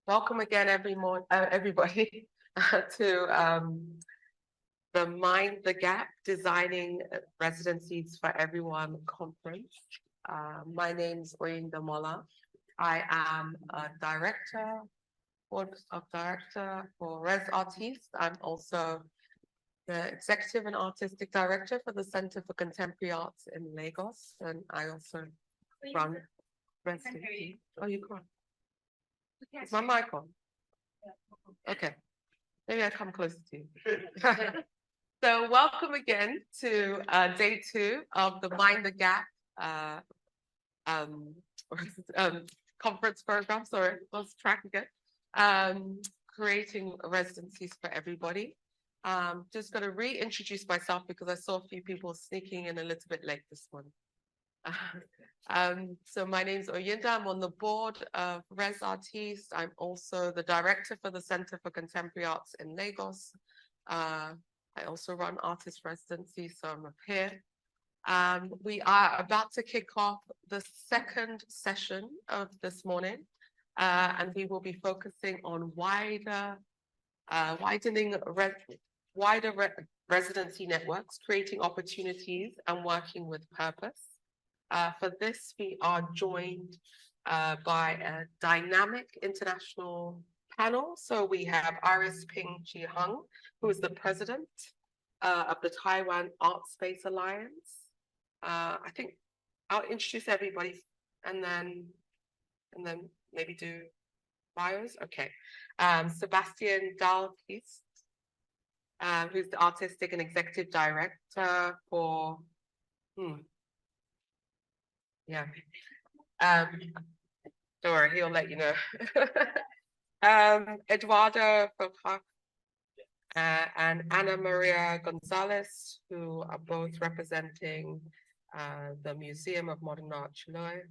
Welcome again, everybody, to the Mind the Gap Designing Residencies for Everyone conference. My name's Oyinda Mola. I am a board of director for Res Artis. I'm also the executive and artistic director for the Center for Contemporary Arts in Lagos, and I also run residency. Oh, you can't. Is my mic on? Okay, maybe I come closer to you. So welcome again to day 2 of the Mind the Gap conference program. Sorry, lost track again. Creating residencies for everybody. Just going to reintroduce myself because I saw a few people sneaking in a little bit late this morning. So my name is Oyinda. I'm on the board of Res Artis. I'm also the director for the Center for Contemporary Arts in Lagos. I also run artist residencies, so I'm up here. We are about to kick off the second session of this morning, and we will be focusing on wider residency networks, creating opportunities and working with purpose. For this, we are joined by a dynamic international panel. So we have Iris Ping Chi Hung, who is the president of the Taiwan Art Space Alliance. I think I'll introduce everybody and then maybe do bios. Okay. Sebastian Dahlqvist, who's the artistic artistic director for don't worry, he'll let you know. Eduardo and María González, who are both representing the Museum of Modern Art, Chiloé.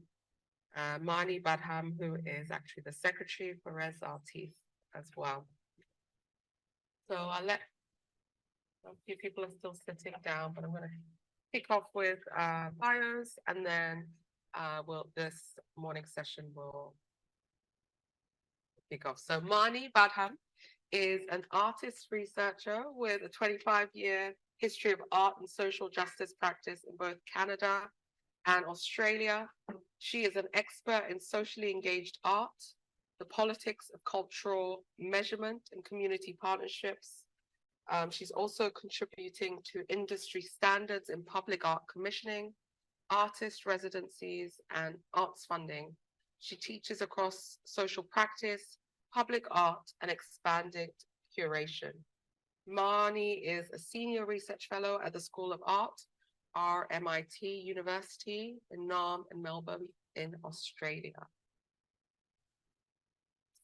Marnie Badham, who is actually the secretary for Res Artis as well. So I'll let a few people are still sitting down, but I'm going to kick off with bios, and then this morning session will kick off. So Marnie Badham is an artist researcher with a 25-year history of art and social justice practice in both Canada and Australia. She is an expert in socially engaged art, the politics of cultural measurement and community partnerships. She's also contributing to industry standards in public art commissioning, artist residencies, and arts funding. She teaches across social practice, public art, and expanded curation. Marnie is a senior research fellow at the School of Art, RMIT University in Naarm and Melbourne in Australia.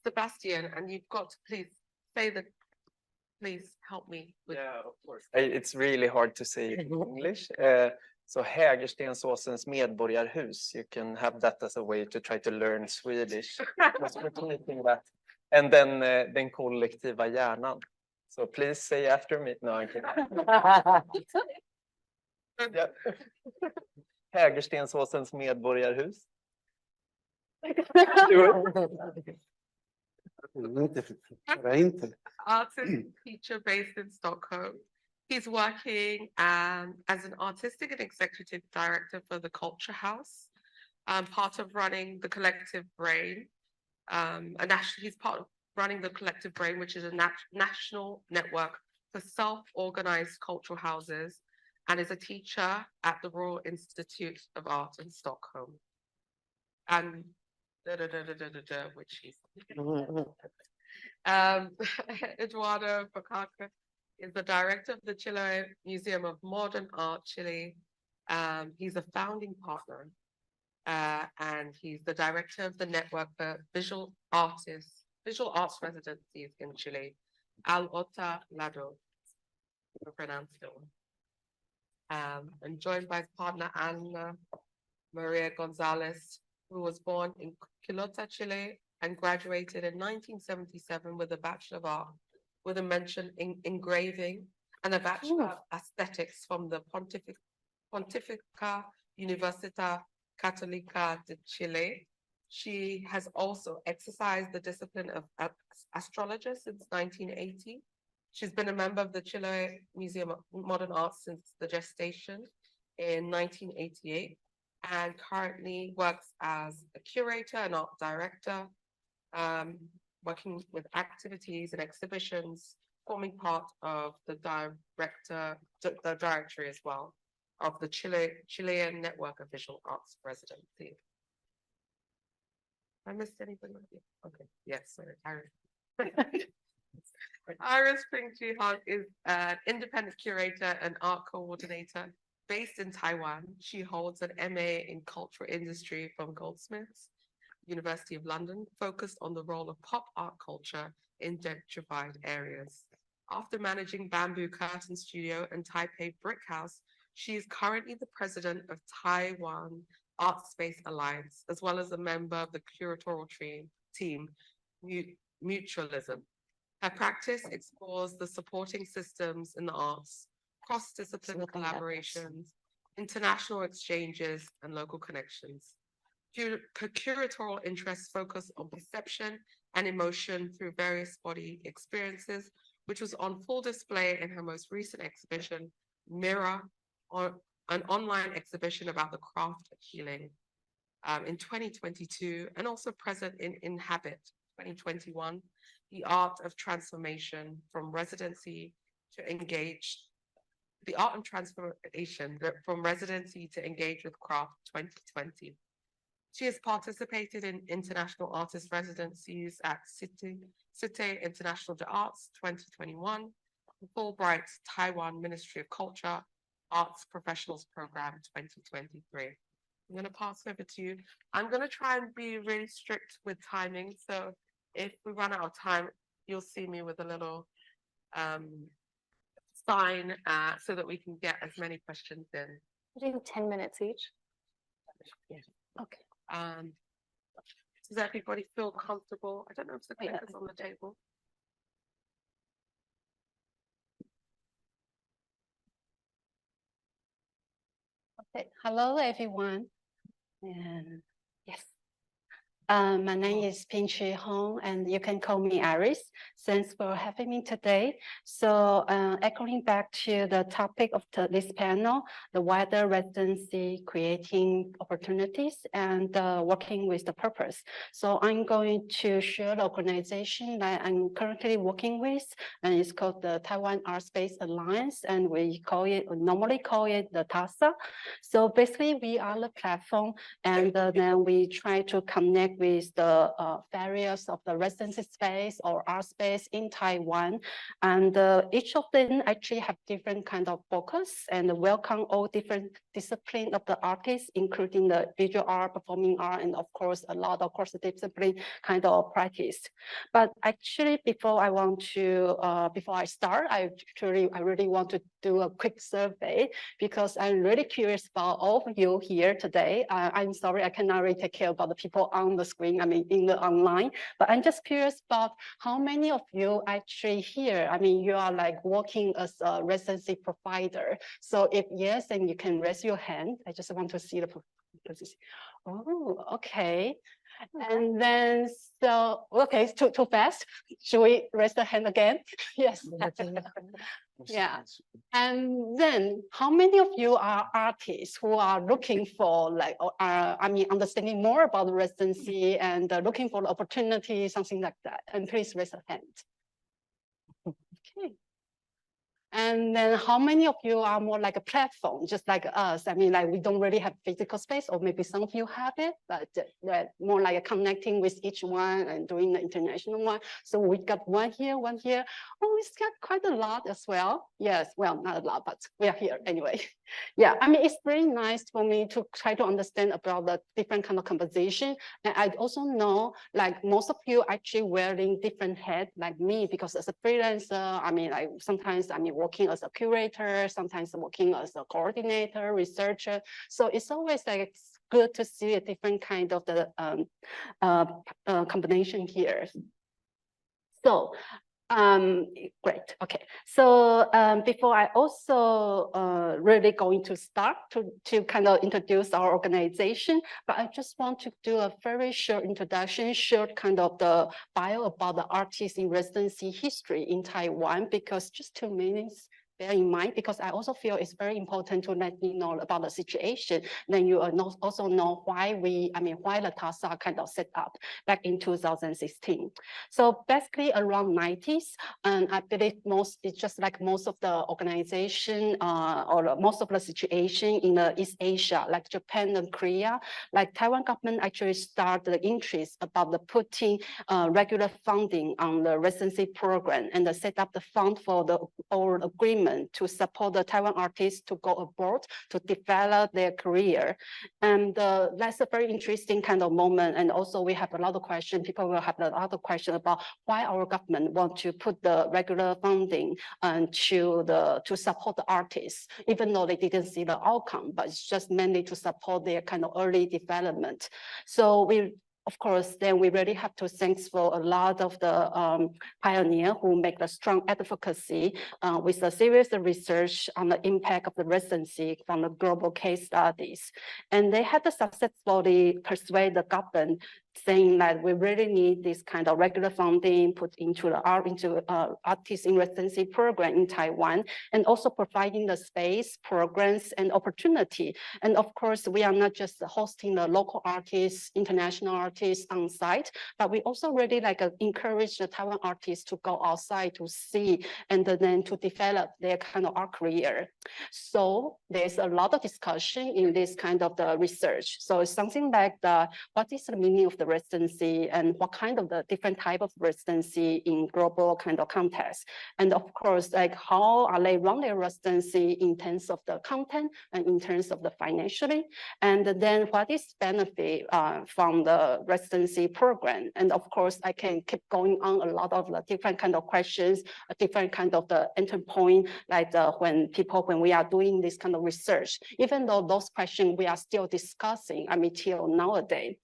Sebastian, and you've got to please help me with. Yeah, of course. It's really hard to say in English. So Hägerstensåsens medborgarhus, you can have that as a way to try to learn Swedish. That. And then kollektiva hjärnan. So please say after me. No, I'm kidding. Yeah. Hägerstensåsens medborgarhus. Artist teacher based in Stockholm. He's working as an artistic and executive director for the Culture House, part of running the Collective Brain. He's part of running the Collective Brain, which is a national network for self-organized cultural houses, and is a teacher at the Royal Institute of Art in Stockholm. And which he's Eduardo is the director of the Chile Museum of Modern Art, Chile. He's a founding partner, and he's the director of the network for visual arts residencies in Chile, lado, pronounced it. And joined by his partner María González, who was born in Chiloé, Chile, and graduated in 1977 with a Bachelor of Art, with a mention in engraving, and a Bachelor of Aesthetics from the Pontificia Universidad Católica de Chile. She has also exercised the discipline of astrologer since 1980. She's been a member of the Chile Museum of Modern Art since the gestation in 1988, and currently works as a curator and art director, working with activities and exhibitions, forming part of the directory as well of the Chilean Network of Visual Arts Residency. I missed anybody? Okay, yes, sorry, Iris. Iris Ping-Chi-Hong is an independent curator and art coordinator based in Taiwan. She holds an MA in cultural industry from Goldsmiths, University of London, focused on the role of pop art culture in gentrified areas. After managing Bamboo Curtain Studio and Taipei Brick House, she is currently the president of Taiwan Art Space Alliance, as well as a member of the curatorial team, Mutualism. Her practice explores the supporting systems in the arts, cross-disciplinary collaborations, international exchanges, and local connections. Her curatorial interests focus on perception and emotion through various body experiences, which was on full display in her most recent exhibition, Mirror, an online exhibition about the craft of healing in 2022, and also present in Inhabit 2021, the art of transformation from residency to engage, the art of transformation from residency to engage with craft 2020. She has participated in international artist residencies at Cité International de Arts 2021, the Fulbright Taiwan Ministry of Culture Arts Professionals Program 2023. I'm going to pass over to you. I'm going to try and be really strict with timing. So if we run out of time, you'll see me with a little sign so that we can get as many questions in. I think 10 minutes each. Yeah. Okay. Does everybody feel comfortable? I don't know if the clip is on the table. Okay. Hello, everyone. And yes. My name is Ping-Chi-Hong, and you can call me Iris. Thanks for having me today. So echoing back to the topic of this panel, the wider residency, creating opportunities and working with the purpose. So I'm going to share the organization that I'm currently working with, and it's called the Taiwan Art Space Alliance, and we normally call it the TASA. So basically we are the platform, and then we try to connect with the various of the residency space or art space in Taiwan. And each of them actually have different kind of focus and welcome all different disciplines of the artists, including the visual art, performing art, and of course, a lot of cross-discipline kind of practice. But actually, before I start, I really want to do a quick survey because I'm really curious about all of you here today. I'm sorry, I cannot really take care about the people on the screen, I mean, in the online, but I'm just curious about how many of you actually here, I mean, you are like working as a residency provider. So if yes, then you can raise your hand. I just want to see the position. Oh, okay. And then, so, okay, it's too fast. Should we raise the hand again? Yes. Yeah. And then how many of you are artists who are looking for like, understanding more about the residency and looking for the opportunity, something like that? And please raise a hand. Okay. And then how many of you are more like a platform, just like us? I mean, like we don't really have physical space, or maybe some of you have it, but more like connecting with each one and doing the international one. So we got one here, one here. Oh, it's got quite a lot as well. Yes, well, not a lot, but we are here anyway. Yeah, I mean, it's very nice for me to try to understand about the different kind of composition. And I also know, like most of you actually wearing different hats like me, because as a freelancer, I mean, like sometimes working as a curator, sometimes working as a coordinator, researcher. So it's always like good to see a different kind of the combination here. So Great. Okay. So before I also really going to start to kind of introduce our organization, but I just want to do a very short introduction, short kind of the bio about the artist in residency history in Taiwan, because just 2 minutes. Bear in mind, because I also feel it's very important to let you know about the situation. Then you also know why why the TASA kind of set up back in 2016. So basically around 90s, and I believe it's just like most of the organization or most of the situation in East Asia, like Japan and Korea, like Taiwan government actually started the interest about the putting regular funding on the residency program and set up the fund for the old agreement to support the Taiwan artists to go abroad to develop their career. And that's a very interesting kind of moment. And also we have a lot of questions. People will have a lot of questions about why our government want to put the regular funding to support the artists, even though they didn't see the outcome, but it's just mainly to support their kind of early development. So of course, then we really have to thank for a lot of the pioneers who make the strong advocacy with a serious research on the impact of the residency from the global case studies. And they had to successfully persuade the government saying that we really need this kind of regular funding put into the artist in residency program in Taiwan, and also providing the space, programs, and opportunity. And of course, we are not just hosting the local artists, international artists on site, but we also really encourage the Taiwan artists to go outside to see and then to develop their kind of art career. So there's a lot of discussion in this kind of the research. So it's something like what is the meaning of the residency and what kind of the different type of residency in global kind of context. And of course, like how are they run their residency in terms of the content and in terms of the financially, and then what is benefit from the residency program. And of course, I can keep going on a lot of the different kind of questions, a different kind of the entry point, like when we are doing this kind of research, even though those questions we are still discussing, till nowadays.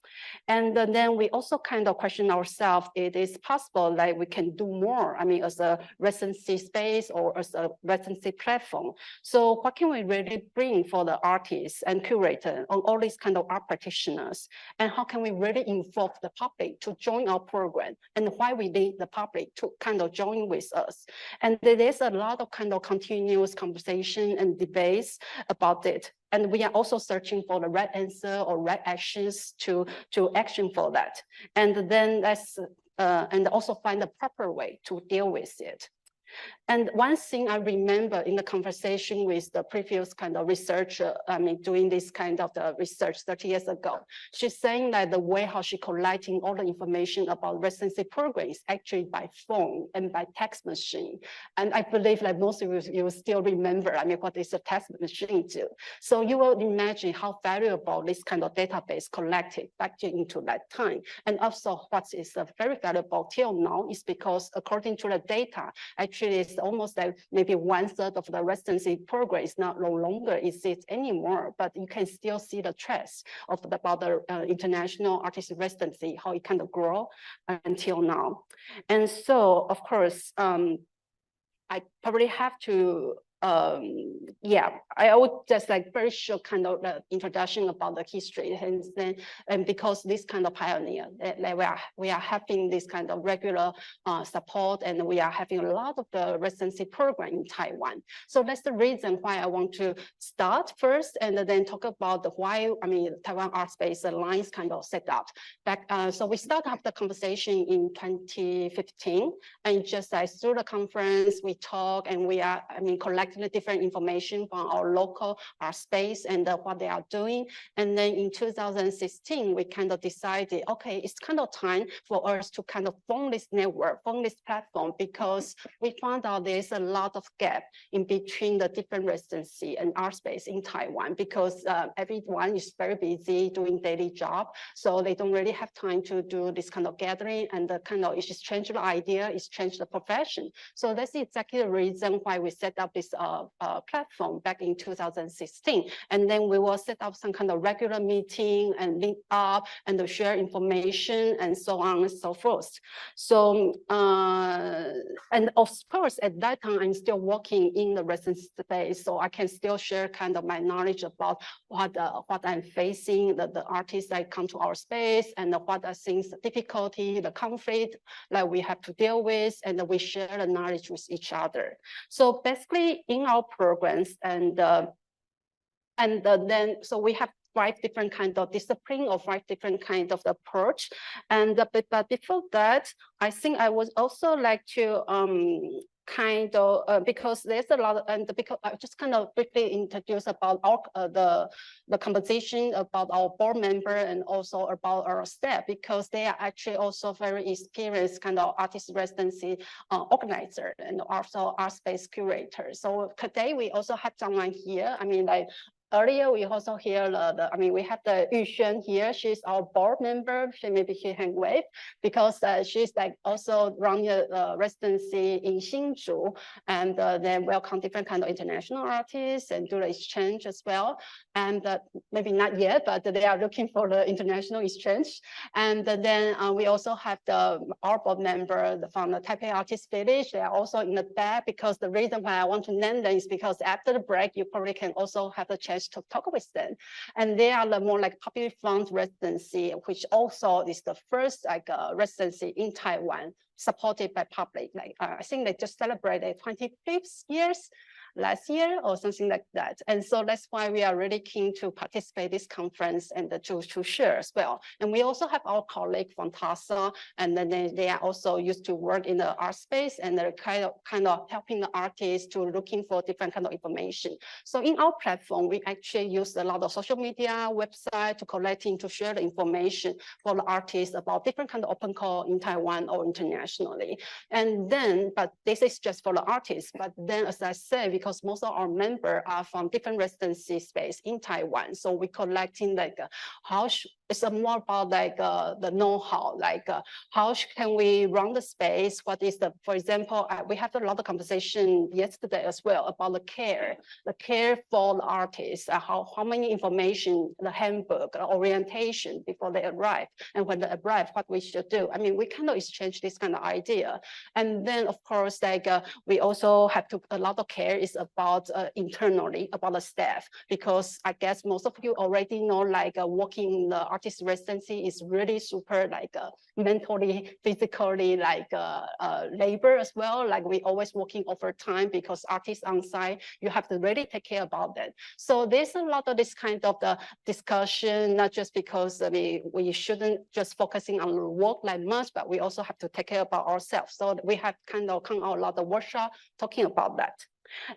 And then we also kind of question ourselves, it is possible that we can do more, as a residency space or as a residency platform. So what can we really bring for the artists and curator on all these kind of art practitioners? And how can we really involve the public to join our program? And why we need the public to kind of join with us? And there's a lot of kind of continuous conversation and debates about it. And we are also searching for the right answer or right actions to action for that. And then and also find the proper way to deal with it. And one thing I remember in the conversation with the previous kind of researcher, doing this kind of the research 30 years ago, she's saying that the way how she collecting all the information about residency program is actually by phone and by text machine. And I believe that most of you still remember, what is a text machine do. So you will imagine how valuable this kind of database collected back into that time. And also what is very valuable till now is because according to the data, actually it's almost like maybe 1/3 of the residency program is no longer exists anymore, but you can still see the trace about the international artist residency, how it kind of grow until now. And so, of course, I probably have to I would just very short kind of the introduction about the history, and because this kind of pioneer, we are having this kind of regular support, and we are having a lot of the residency program in Taiwan. So that's the reason why I want to start first, and then talk about why Taiwan Art Space Alliance kind of set up. So we started up the conversation in 2015, and just through the conference we talk, and we are collecting the different information from our local art space and what they are doing. And then in 2016, we kind of decided, okay, it's kind of time for us to kind of form this network, form this platform, because we found out there's a lot of gap in between the different residency and art space in Taiwan, because everyone is very busy doing daily job. So they don't really have time to do this kind of gathering and the kind of exchange the idea, exchange the profession. So that's exactly the reason why we set up this platform back in 2016. And then we will set up some kind of regular meeting and link up and to share information and so on and so forth. So, and of course, at that time, I'm still working in the residence space, so I can still share kind of my knowledge about what I'm facing, the artists that come to our space, and what are things, the difficulty, the conflict that we have to deal with, and we share the knowledge with each other. So basically, in our programs, then so we have 5 different kind of discipline or 5 different kind of approach. And but before that, I think I would also like to kind of because there's a lot of, and because I just kind of briefly introduce about our the composition about our board member and also about our staff, because they are actually also very experienced kind of artist residency organizer and also art space curator. So today we also have someone here. I mean, like, earlier, we also hear we have the Yuxuan here. She's our board member. Maybe she can wave, because she's like also running a residency in Hsinchu, and then welcome different kind of international artists and do the exchange as well. And maybe not yet, but they are looking for the international exchange. And then we also have our board member from the Taipei Artist Village. They are also in the back, because the reason why I want to name them is because after the break, you probably can also have the chance to talk with them. And they are the more like public fund residency, which also is the first like residency in Taiwan supported by public. Like I think they just celebrated 25th years last year or something like that. And so that's why we are really keen to participate in this conference and to share as well. And we also have our colleague from TASA, and then they are also used to work in the art space, and they're kind of helping the artists to looking for different kind of information. So in our platform, we actually use a lot of social media, website to collecting, to share the information for the artists about different kind of open call in Taiwan or internationally. And then, but this is just for the artists. But then, as I said, because most of our members are from different residency space in Taiwan, so we're collecting like it's more about like the know-how, like how can we run the space? What is the, for example, we have a lot of conversation yesterday as well about the care for the artists, how many information, the handbook, the orientation before they arrive, and when they arrive, what we should do. I mean, we kind of exchange this kind of idea. And then of course, like we also have to, a lot of care is about internally about the staff, because I guess most of you already know, like working in the artist residency is really super like mentally, physically, like labor as well. Like we always working overtime, because artists on site, you have to really take care about that. So there's a lot of this kind of the discussion, not just because we shouldn't just focusing on work like much, but we also have to take care about ourselves. So we have kind of come out a lot of workshop talking about that.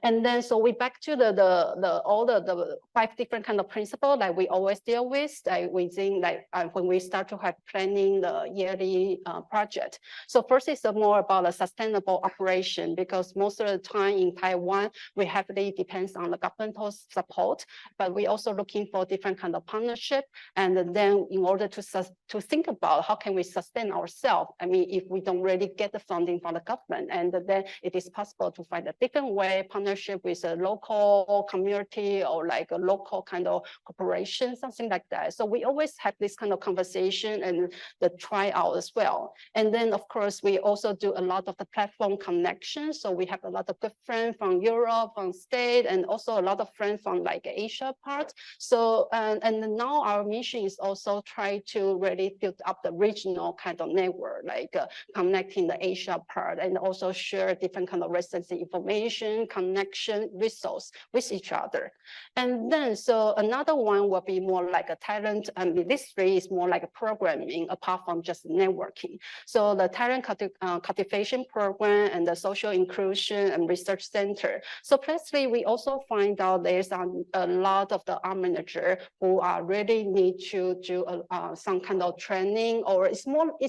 And then, so we back to all the 5 different kind of principles that we always deal with, like within like when we start to have planning the yearly project. So first is more about a sustainable operation, because most of the time in Taiwan, we heavily depends on the governmental support, but we also looking for different kind of partnership. And then in order to think about how can we sustain ourselves, I mean, if we don't really get the funding from the government, and then it is possible to find a different way, partnership with a local community or like a local kind of corporation, something like that. So we always have this kind of conversation and the tryout as well. And then of course, we also do a lot of the platform connections. So we have a lot of good friends from Europe, from States, and also a lot of friends from like Asia part. So, and now our mission is also try to really build up the regional kind of network, like connecting the Asia part, and also share different kind of residency information, connection, resource with each other. And then, so another one will be more like a talent, and this 3 is more like a programming apart from just networking. So the talent cultivation program and the social inclusion and research center. So firstly, we also find out there's a lot of the art manager who are really need to do some kind of training, or it's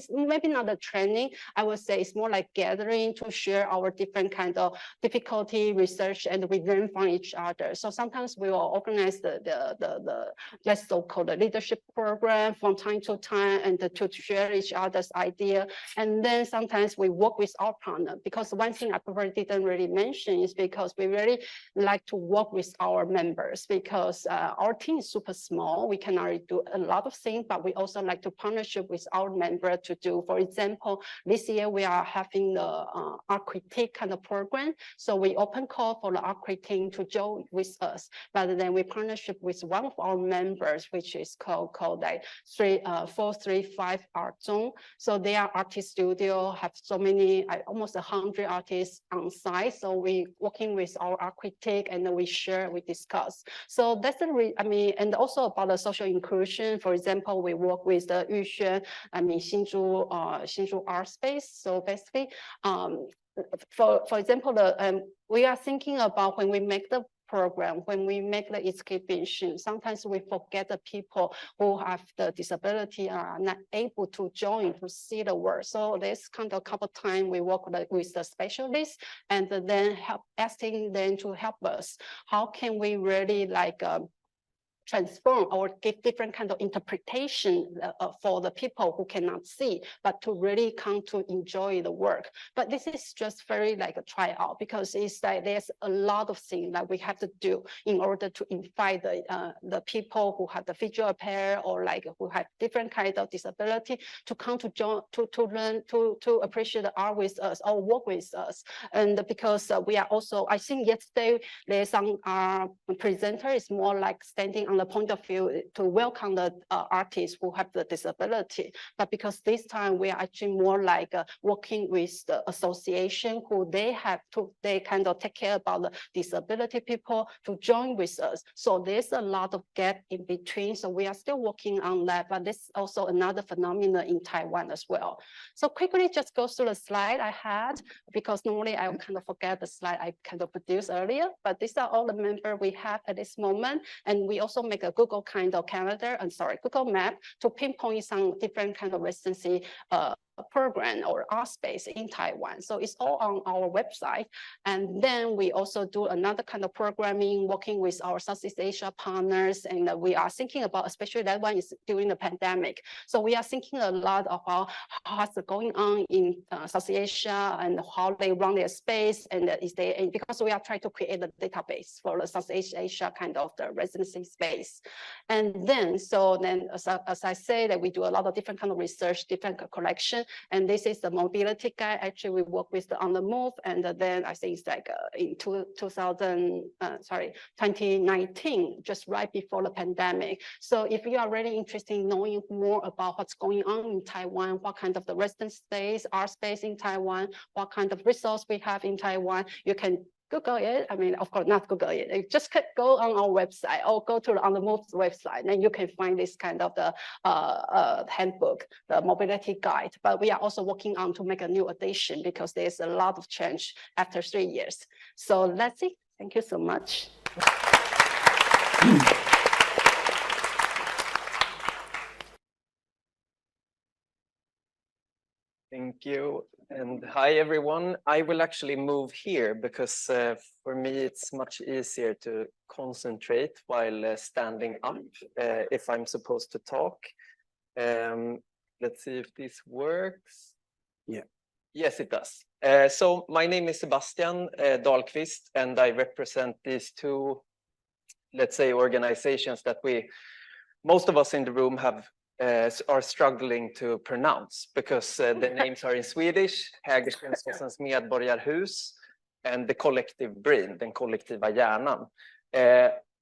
maybe not a training, I would say it's more like gathering to share our different kind of difficulty, research and we learn from each other. So sometimes we will organize the let's so-called the leadership program from time to time and to share each other's idea. And then sometimes we work with our partner, because one thing I probably didn't really mention is because we really like to work with our members, because our team is super small. We can already do a lot of things, but we also like to partnership with our member to do. For example, this year we are having the art critique kind of program. So we open call for the art critique to join with us, but then we partnership with one of our members, which is called like 435 Art Zone. So they are artist studio, have so many, almost 100 artists on site. So we working with our art critique and then we share, we discuss. So that's and also about the social inclusion. For example, we work with the Yuxuan, Hsinchu art space. So basically, for example, we are thinking about when we make the program, when we make the exhibition, sometimes we forget the people who have the disability are not able to join to see the work. So this kind of couple times we work with the specialists and then asking them to help us. How can we really transform or give different kind of interpretation for the people who cannot see, but to really come to enjoy the work. But this is just very like a tryout, because it's like there's a lot of things that we have to do in order to invite the people who have the visual impair or like who have different kind of disability to come to join, to learn, to appreciate the art with us or work with us. And because we are also, I think yesterday there's some presenter is more like standing on the point of view to welcome the artists who have the disability. But because this time we are actually more like working with the association who they kind of take care about the disability people to join with us. So there's a lot of gap in between. So we are still working on that, but this is also another phenomenon in Taiwan as well. So quickly just go through the slide I had, because normally I kind of forget the slide I kind of produced earlier, but these are all the members we have at this moment. And we also make a Google kind of calendar, Google map to pinpoint some different kind of residency program or art space in Taiwan. So it's all on our website. And then we also do another kind of programming, working with our Southeast Asia partners. And we are thinking about, especially that one is during the pandemic. So we are thinking a lot about what's going on in Southeast Asia and how they run their space. And because we are trying to create a database for the Southeast Asia kind of the residency space. And then, as I say, that we do a lot of different kind of research, different collection. And this is the mobility guide. Actually, we work with the On the Move, and then I think it's like in 2019, just right before the pandemic. So if you are really interested in knowing more about what's going on in Taiwan, what kind of the residence space, art space in Taiwan, what kind of resource we have in Taiwan, you can Google it. I mean, of course, not Google it. You just go on our website or go to the On the Move website, and you can find this kind of the handbook, the mobility guide. But we are also working on to make a new edition because there's a lot of change after 3 years. So that's it. Thank you so much. Thank you. And hi, everyone. I will actually move here because for me, it's much easier to concentrate while standing up if I'm supposed to talk. Let's see if this works. Yeah. Yes, it does. So my name is Sebastian Dahlqvist, and I represent these two, let's say, organizations that most of us in the room are struggling to pronounce because the names are in Swedish, Hägerstensåsens medborgarhus, and the collective brain, den kollektiva hjärnan.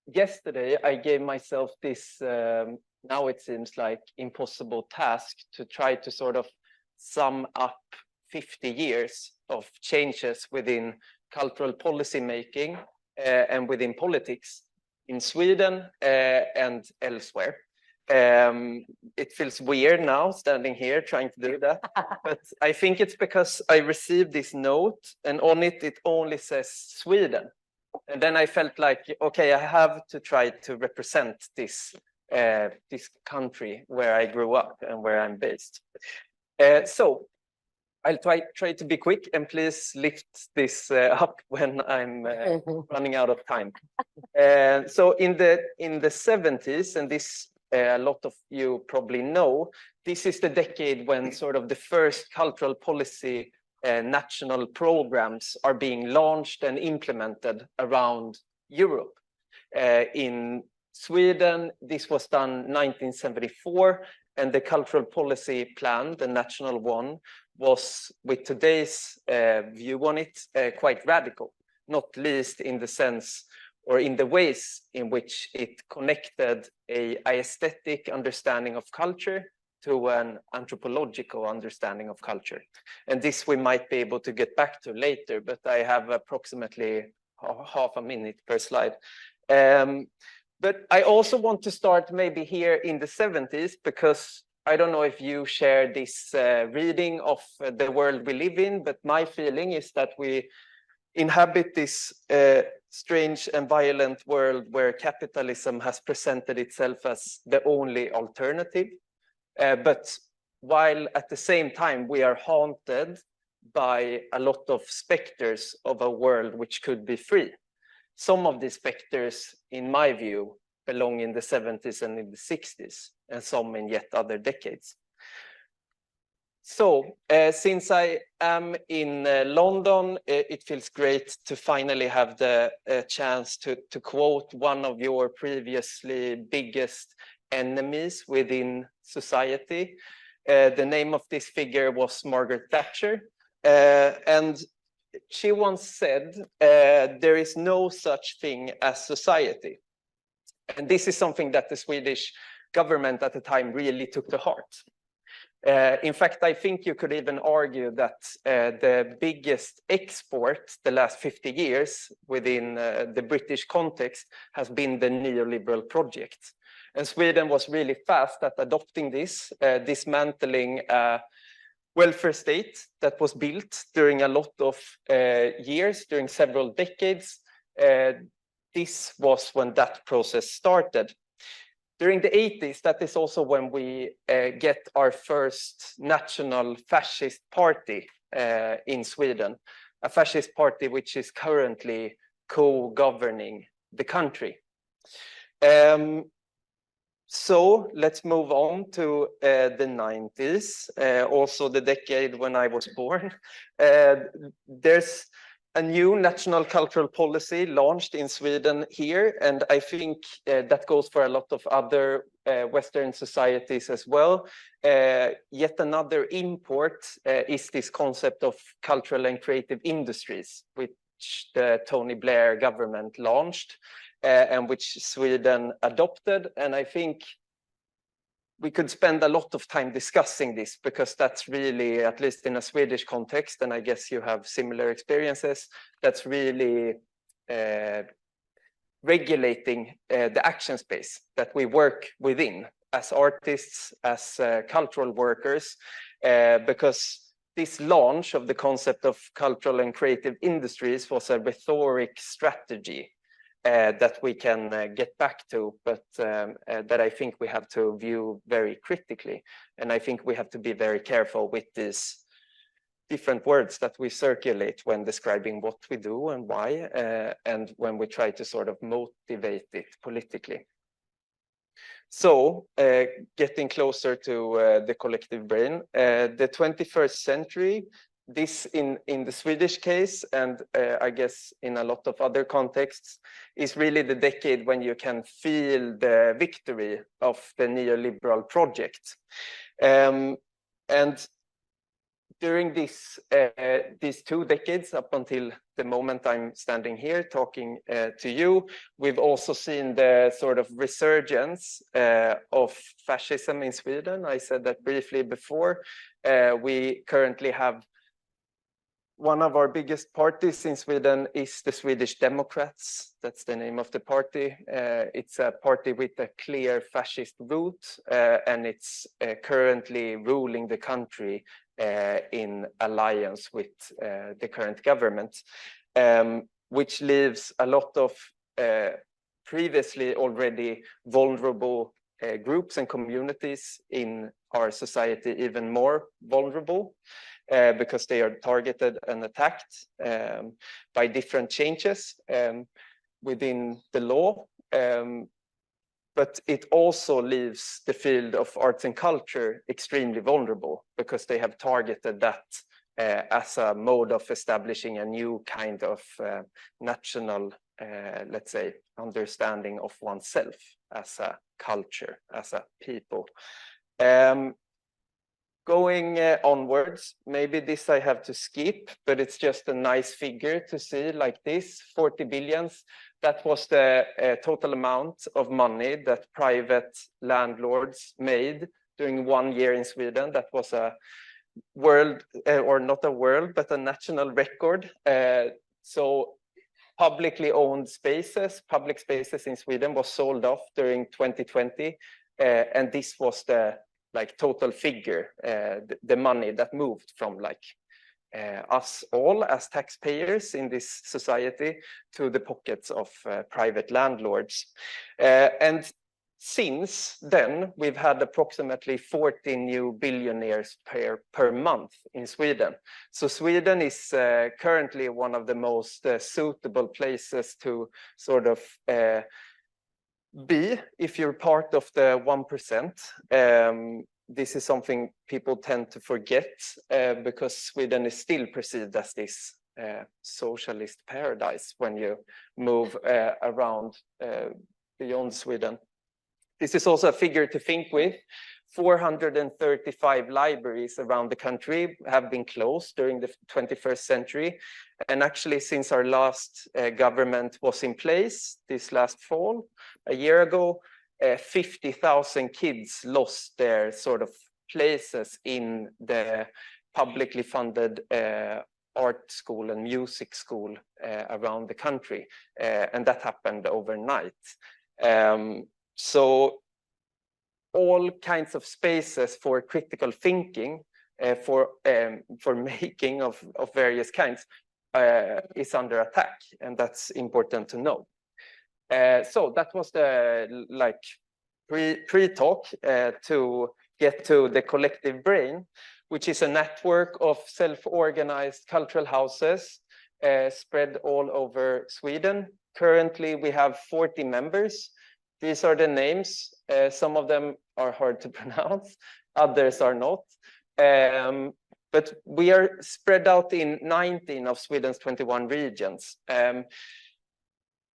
Yesterday, I gave myself this, now it seems like impossible task to try to sort of sum up 50 years of changes within cultural policy making and within politics in Sweden and elsewhere. It feels weird now standing here trying to do that, but I think it's because I received this note and on it only says Sweden. And then I felt like, okay, I have to try to represent this country where I grew up and where I'm based. So I'll try to be quick, and please lift this up when I'm running out of time. So in the 70s, and this a lot of you probably know, this is the decade when sort of the first cultural policy national programs are being launched and implemented around Europe. In Sweden, this was done 1974, and the cultural policy plan, the national one, was, with today's view on it, quite radical, not least in the sense or in the ways in which it connected a aesthetic understanding of culture to an anthropological understanding of culture. And this we might be able to get back to later, but I have approximately half a minute per slide. But I also want to start maybe here in the 70s, because I don't know if you share this reading of the world we live in, but my feeling is that we inhabit this strange and violent world where capitalism has presented itself as the only alternative. But while at the same time we are haunted by a lot of specters of a world which could be free. Some of these specters, in my view, belong in the 70s and in the 60s, and some in yet other decades. So since I am in London, it feels great to finally have the chance to quote one of your previously biggest enemies within society. The name of this figure was Margaret Thatcher. And she once said, there is no such thing as society. And this is something that the Swedish government at the time really took to heart. In fact, I think you could even argue that the biggest export the last 50 years within the British context has been the neoliberal project. And Sweden was really fast at adopting this, dismantling a welfare state that was built during a lot of years, during several decades. This was when that process started. During the 80s, that is also when we get our first national fascist party in Sweden, a fascist party which is currently co-governing the country. So let's move on to the 90s, also the decade when I was born. There's a new national cultural policy launched in Sweden here, and I think that goes for a lot of other Western societies as well. Yet another import is this concept of cultural and creative industries, which the Tony Blair government launched and which Sweden adopted. And I think we could spend a lot of time discussing this, because that's really, at least in a Swedish context, and I guess you have similar experiences, that's really regulating the action space that we work within as artists, as cultural workers, because this launch of the concept of cultural and creative industries was a rhetoric strategy that we can get back to, but that I think we have to view very critically. And I think we have to be very careful with these different words that we circulate when describing what we do and why, and when we try to sort of motivate it politically. So getting closer to the collective brain, the 21st century, this in the Swedish case, and I guess in a lot of other contexts, is really the decade when you can feel the victory of the neoliberal project. And during these 2 decades, up until the moment I'm standing here talking to you, we've also seen the sort of resurgence of fascism in Sweden. I said that briefly before. We currently have one of our biggest parties in Sweden is the Swedish Democrats. That's the name of the party. It's a party with a clear fascist root, and it's currently ruling the country in alliance with the current government, which leaves a lot of previously already vulnerable groups and communities in our society even more vulnerable. because they are targeted and attacked by different changes within the law. But it also leaves the field of arts and culture extremely vulnerable because they have targeted that as a mode of establishing a new kind of national, let's say, understanding of oneself as a culture, as a people. Going onwards, maybe this I have to skip, but it's just a nice figure to see like this, 40 billions. That was the total amount of money that private landlords made during 1 year in Sweden. That was a world, or not a world, but a national record. So publicly owned spaces, public spaces in Sweden was sold off during 2020. And this was the like total figure, the money that moved from like us all as taxpayers in this society to the pockets of private landlords. And since then, we've had approximately 40 new billionaires per month in Sweden. So Sweden is currently one of the most suitable places to sort of be if you're part of the 1%. This is something people tend to forget because Sweden is still perceived as this socialist paradise when you move around beyond Sweden. This is also a figure to think with. 435 libraries around the country have been closed during the 21st century. And actually, since our last government was in place this last fall, a year ago, 50,000 kids lost their sort of places in the publicly funded art school and music school around the country. And that happened overnight. So all kinds of spaces for critical thinking, for making of various kinds, is under attack, and that's important to know. So that was the like pre-talk to get to the collective brain, which is a network of self-organized cultural houses spread all over Sweden. Currently, we have 40 members. These are the names. Some of them are hard to pronounce, others are not. But we are spread out in 19 of Sweden's 21 regions.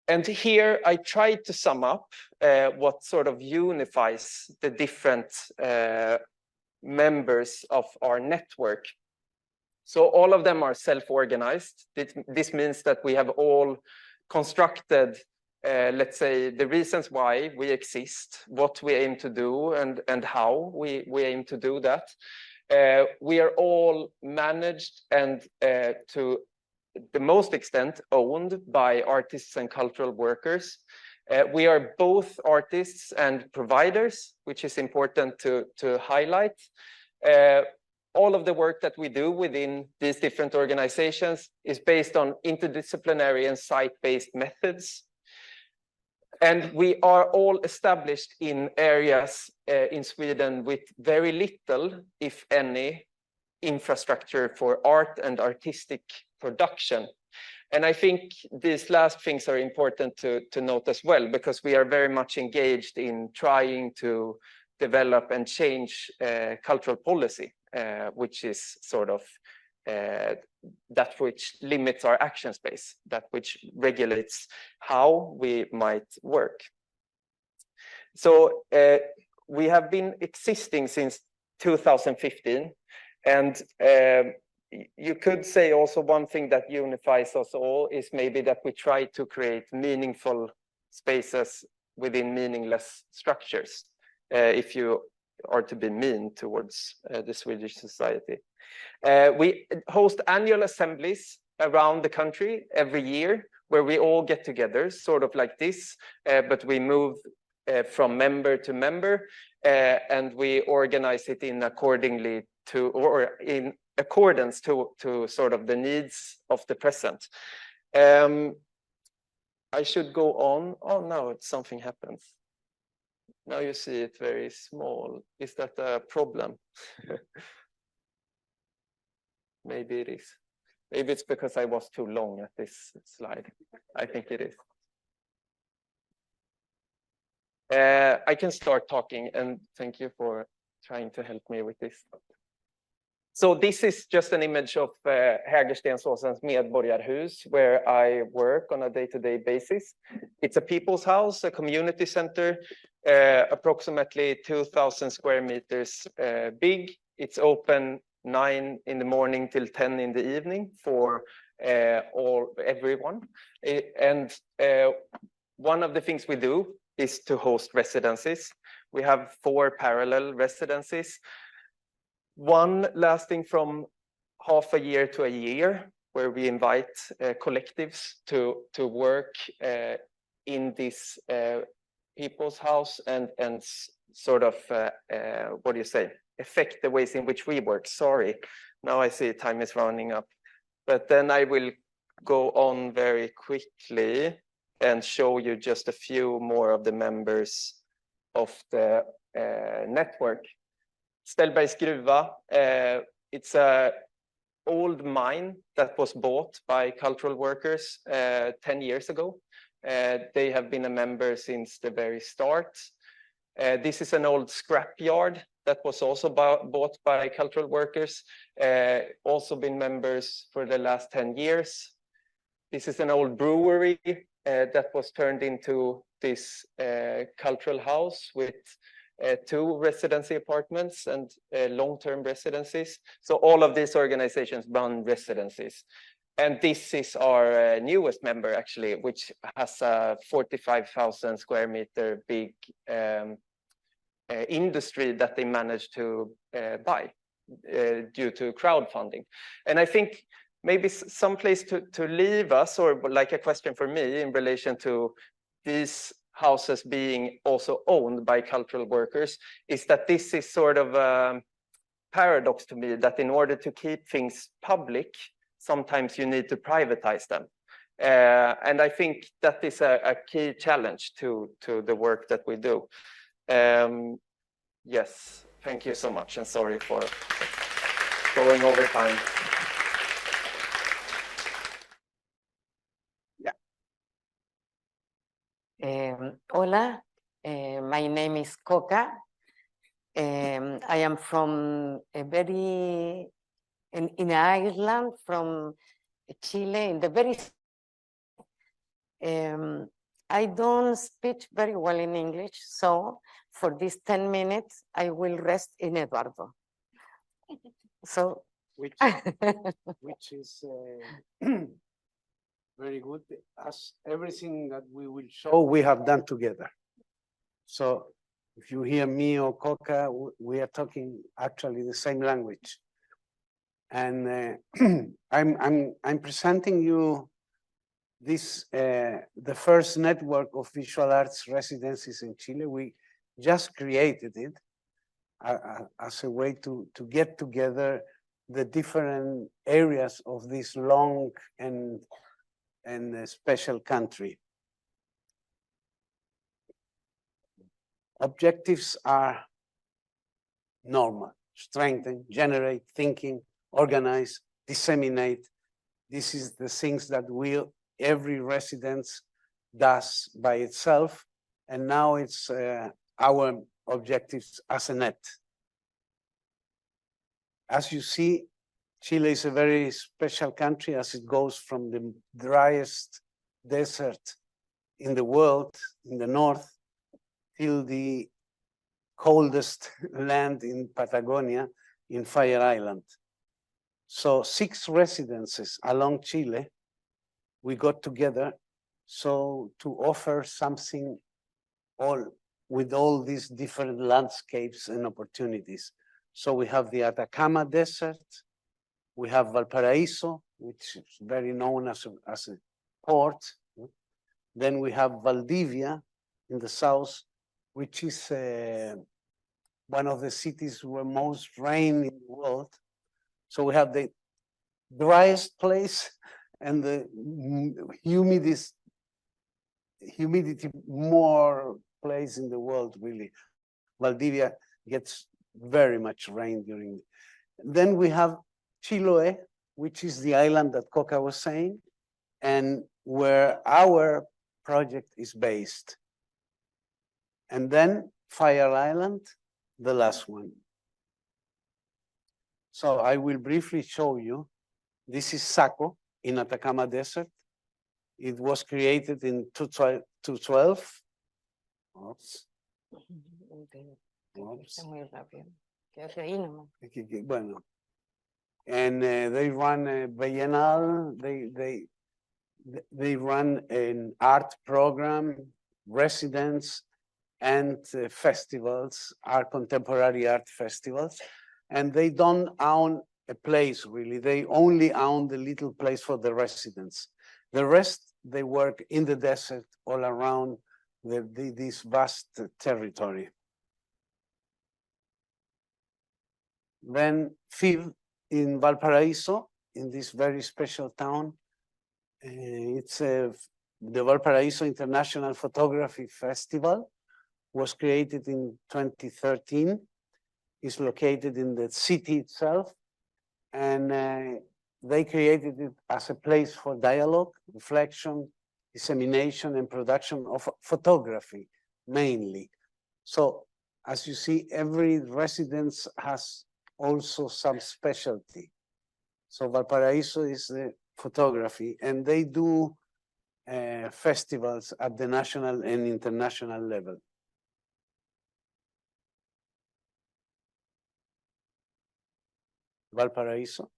And here I tried to sum up what sort of unifies the different members of our network. So all of them are self-organized. This means that we have all constructed, let's say, the reasons why we exist, what we aim to do, and how we aim to do that. We are all managed and to the most extent owned by artists and cultural workers. We are both artists and providers, which is important to highlight. All of the work that we do within these different organizations is based on interdisciplinary and site-based methods. And we are all established in areas in Sweden with very little, if any, infrastructure for art and artistic production. And I think these last things are important to note as well, because we are very much engaged in trying to develop and change cultural policy, which is sort of that which limits our action space, that which regulates how we might work. So we have been existing since 2015, and you could say also one thing that unifies us all is maybe that we try to create meaningful spaces within meaningless structures, if you are to be mean towards the Swedish society. We host annual assemblies around the country every year where we all get together, sort of like this, but we move from member to member, and we organize it in accordingly to, or in accordance to sort of the needs of the present. I should go on. Oh, no, something happens. Now you see it very small. Is that a problem? Maybe it is. Maybe it's because I was too long at this slide. I think it is. I can start talking, and thank you for trying to help me with this. So this is just an image of Hägerstensåsens medborgarhus, where I work on a day-to-day basis. It's a people's house, a community center, approximately 2,000 square meters big. It's open 9 in the morning till 10 in the evening for everyone. And one of the things we do is to host residencies. We have 4 parallel residencies. One lasting from half a year to a year, where we invite collectives to work in this people's house and sort of, what do you say, affect the ways in which we work. Sorry, now I see time is running up. But then I will go on very quickly and show you just a few more of the members of the network. Ställbergs gruva, it's an old mine that was bought by cultural workers 10 years ago. They have been a member since the very start. This is an old scrapyard that was also bought by cultural workers, also been members for the last 10 years. This is an old brewery that was turned into this cultural house with 2 residency apartments and long-term residencies. So all of these organizations run residencies. And this is our newest member, actually, which has a 45,000 square meter big industry that they managed to buy due to crowdfunding. And I think maybe some place to leave us, or like a question for me in relation to these houses being also owned by cultural workers, is that this is sort of a paradox to me, that in order to keep things public, sometimes you need to privatize them. And I think that is a key challenge to the work that we do. Yes, thank you so much, and sorry for going over time. Hola, my name is Coca. I am from in Ireland, from Chile, in the very. I don't speak very well in English, so for these 10 minutes, I will rest in Eduardo. So, which is very good, as everything that we will show, we have done together. So if you hear me or Coca, we are talking actually the same language. And I'm presenting you this, the first network of visual arts residencies in Chile. We just created it as a way to get together the different areas of this long and special country. Objectives are normal: strengthen, generate, thinking, organize, disseminate. This is the things that every residence does by itself, and now it's our objectives as a net. As you see, Chile is a very special country, as it goes from the driest desert in the world, in the north, till the coldest land in Patagonia, in Fire Island. So 6 residences along Chile, we got together so to offer something with all these different landscapes and opportunities. So we have the Atacama Desert, we have Valparaiso, which is very known as a port. Then we have Valdivia in the south, which is one of the cities where most rain in the world. So we have the driest place and the humidity more place in the world, really. Valdivia gets very much rain during. Then we have Chiloé, which is the island that Coca was saying, and where our project is based. And then Fire Island, the last one. So I will briefly show you. This is Saco in Atacama Desert. It was created in 2012. Oops. Oops. Bueno. And they run a bienal, they run an art program, residence, and festivals, art contemporary art festivals. And they don't own a place really, they only own the little place for the residents. The rest, they work in the desert all around this vast territory. Then FIV in Valparaiso, in this very special town. It's the Valparaiso International Photography Festival, was created in 2013. It's located in the city itself, and they created it as a place for dialogue, reflection, dissemination, and production of photography, mainly. So, as you see, every residence has also some specialty. So Valparaiso is the photography, and they do festivals at the national and international level. Valparaiso.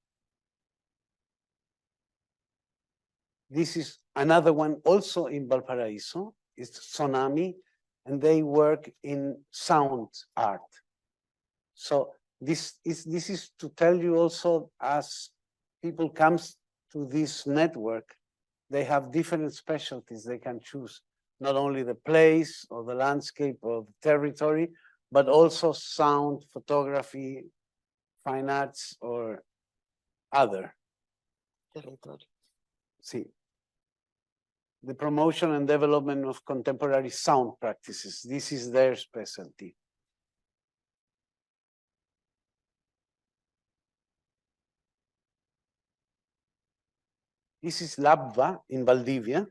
This is another one also in Valparaiso. It's Tsunami, and they work in sound art. So this is to tell you also, as people comes to this network, they have different specialties they can choose, not only the place or the landscape or the territory, but also sound, photography, fine arts, or other. See, the promotion and development of contemporary sound practices. This is their specialty. This is LABVA in Valdivia.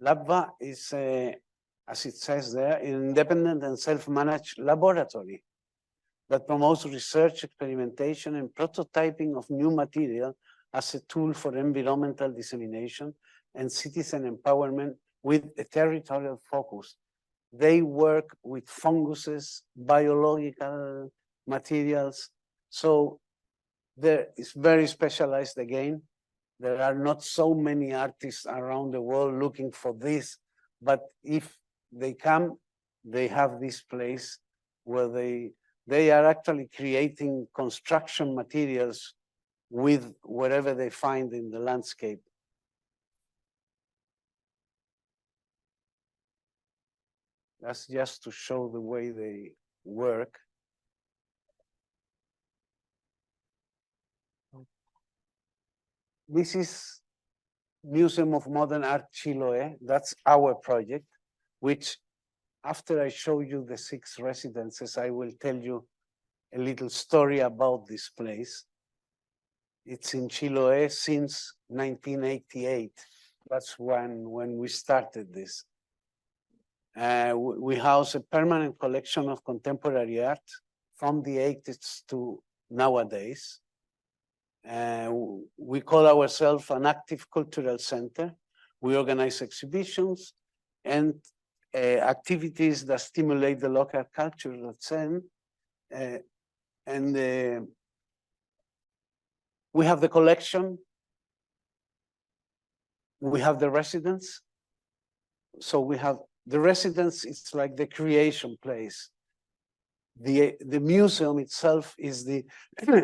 LABVA is, as it says there, an independent and self-managed laboratory that promotes research, experimentation, and prototyping of new material as a tool for environmental dissemination and citizen empowerment with a territorial focus. They work with funguses, biological materials, so there is very specialized again. There are not so many artists around the world looking for this, but if they come, they have this place where they are actually creating construction materials with whatever they find in the landscape. That's just to show the way they work. This is Museum of Modern Art Chiloé. That's our project, which after I show you the 6 residences, I will tell you a little story about this place. It's in Chiloé since 1988. That's when we started this. We house a permanent collection of contemporary art from the 80s to nowadays. We call ourselves an active cultural center. We organize exhibitions and activities that stimulate the local culture, and we have the collection, we have the residence. So we have the residence, it's like the creation place. The museum itself is the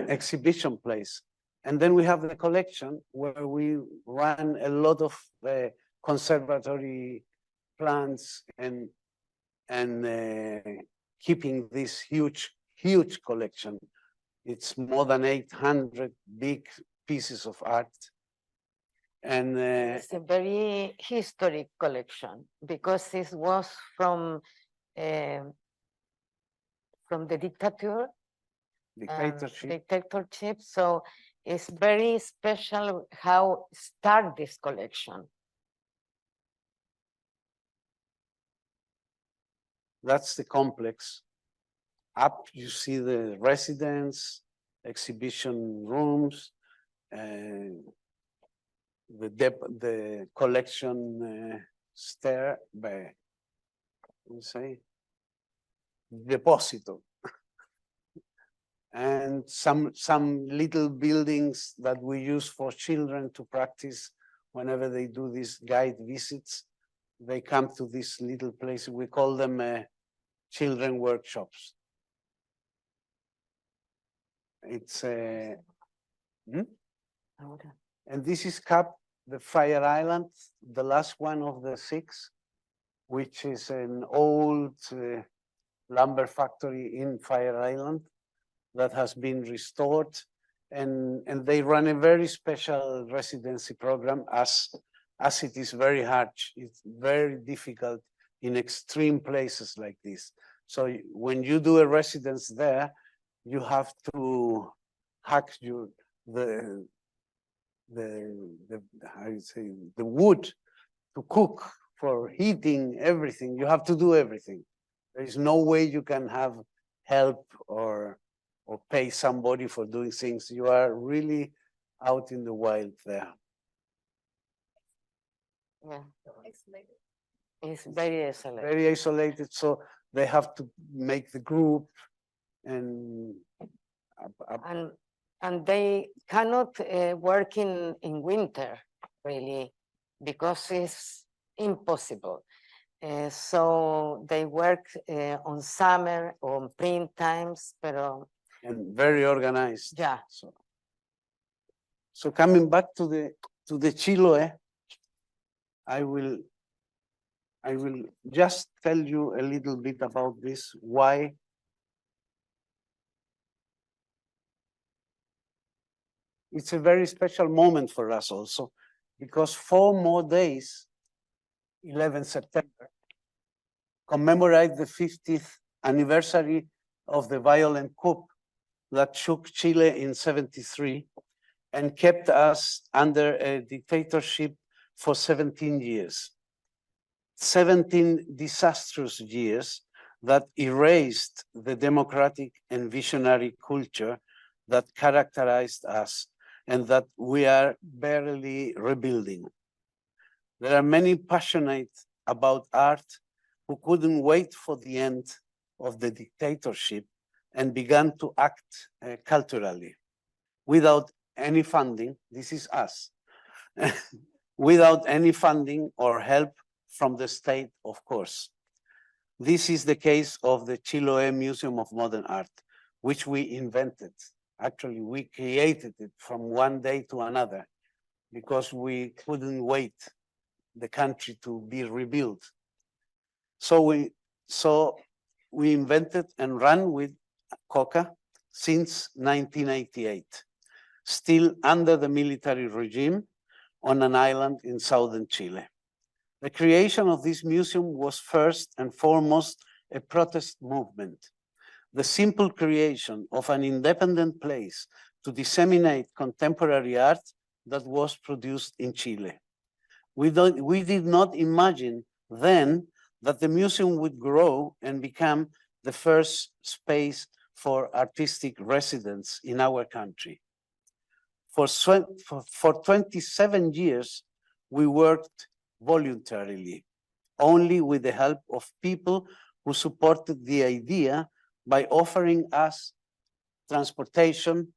exhibition place. And then we have the collection where we run a lot of conservatory plants and keeping this huge collection. It's more than 800 big pieces of art. And it's a very historic collection because this was from the dictatorship. dictatorship. So It's very special how start this collection. That's the complex. Up, you see the residence, exhibition rooms, the collection stair, deposito. And some little buildings that we use for children to practice whenever they do these guide visits. They come to this little place. We call them children workshops. It's and this is the Fire Island, the last one of the 6, which is an old lumber factory in Fire Island that has been restored, and they run a very special residency program as it is very hard. It's very difficult in extreme places like this. So when you do a residence there, you have to hack the how you say, the wood to cook, for heating, everything. You have to do everything. There is no way you can have help or pay somebody for doing things. You are really out in the wild there. Yeah. It's very isolated. Very isolated, so they have to make the group and they cannot work in winter, really, because it's impossible. So they work on summer, on print times, pero and very organized. yeah. So coming back to the Chiloé, I will just tell you a little bit about this, why it's a very special moment for us also, because 4 more days, 11 September, commemorate the 50th anniversary of the violent coup that shook Chile in 73 and kept us under a dictatorship for 17 years. 17 disastrous years that erased the democratic and visionary culture that characterized us and that we are barely rebuilding. There are many passionate about art who couldn't wait for the end of the dictatorship and began to act culturally without any funding. This is us. Without any funding or help from the state, of course. This is the case of the Chiloé Museum of Modern Art, which we invented. Actually, we created it from one day to another because we couldn't wait the country to be rebuilt. So we invented and ran with Coca since 1988, still under the military regime on an island in southern Chile. The creation of this museum was first and foremost a protest movement. The simple creation of an independent place to disseminate contemporary art that was produced in Chile. We did not imagine then that the museum would grow and become the first space for artistic residents in our country. For 27 years, we worked voluntarily, only with the help of people who supported the idea by offering us transportation,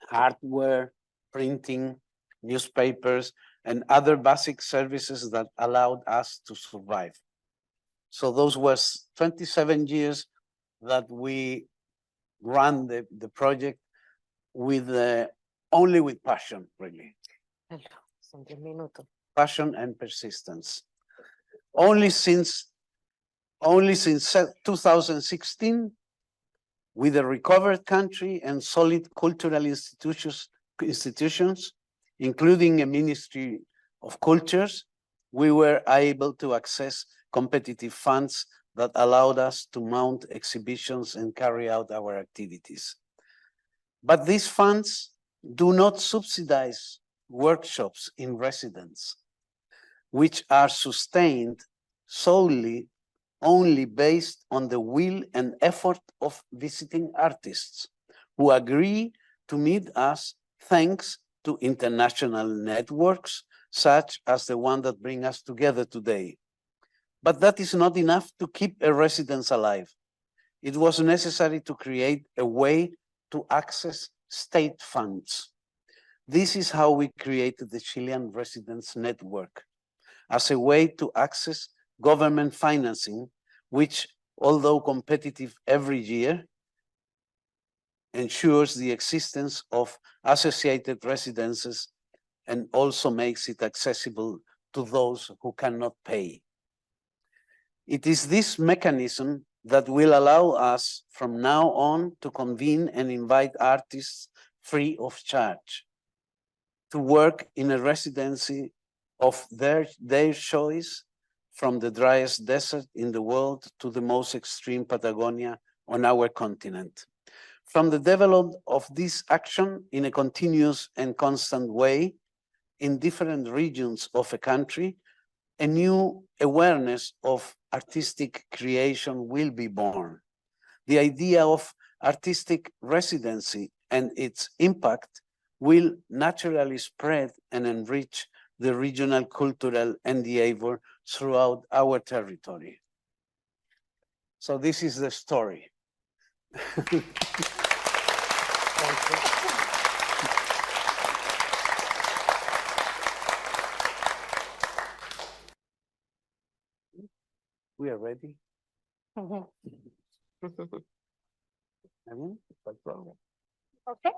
hardware, printing, newspapers, and other basic services that allowed us to survive. So those was 27 years that we ran the project with only with passion, really. Passion and persistence. Only since 2016, with a recovered country and solid cultural institutions, including a Ministry of Cultures, we were able to access competitive funds that allowed us to mount exhibitions and carry out our activities. But these funds do not subsidize workshops in residence, which are sustained solely only based on the will and effort of visiting artists who agree to meet us thanks to international networks such as the one that bring us together today. But that is not enough to keep a residence alive. It was necessary to create a way to access state funds. This is how we created the Chilean Residence Network, as a way to access government financing, which, although competitive every year, ensures the existence of associated residences and also makes it accessible to those who cannot pay. It is this mechanism that will allow us from now on to convene and invite artists free of charge to work in a residency of their choice, from the driest desert in the world to the most extreme Patagonia on our continent. From the development of this action in a continuous and constant way in different regions of a country, a new awareness of artistic creation will be born. The idea of artistic residency and its impact will naturally spread and enrich the regional cultural endeavor throughout our territory. So this is the story. We are ready. Mhm. No problem. Okay.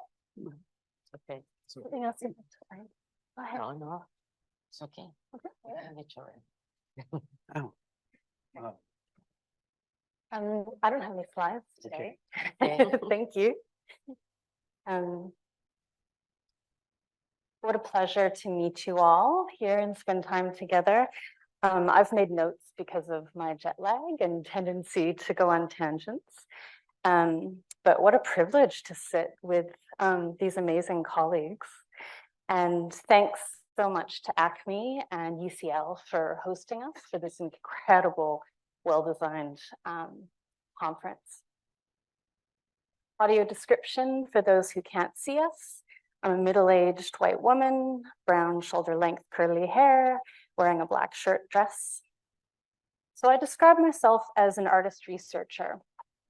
Okay. Anything else you'd like to add? Go ahead. No, no, it's okay. Okay. It's all right. Oh. I don't have any slides today. Okay. Thank you. What a pleasure to meet you all here and spend time together. I've made notes because of my jet lag and tendency to go on tangents. But what a privilege to sit with these amazing colleagues. And thanks so much to Acme and UCL for hosting us for this incredible, well-designed conference. Audio description for those who can't see us. I'm a middle-aged white woman, brown shoulder-length curly hair, wearing a black shirt dress. So I describe myself as an artist researcher,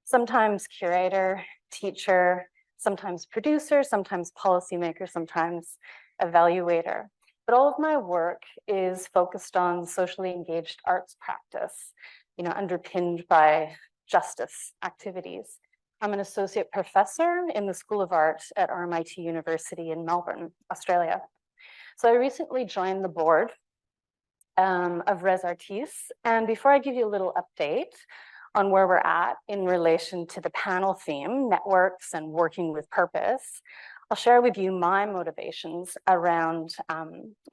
sometimes curator, teacher, sometimes producer, sometimes policymaker, sometimes evaluator. But all of my work is focused on socially engaged arts practice, underpinned by justice activities. I'm an associate professor in the School of Art at RMIT University in Melbourne, Australia. So I recently joined the board of Res Artis. And before I give you a little update on where we're at in relation to the panel theme, networks and working with purpose, I'll share with you my motivations around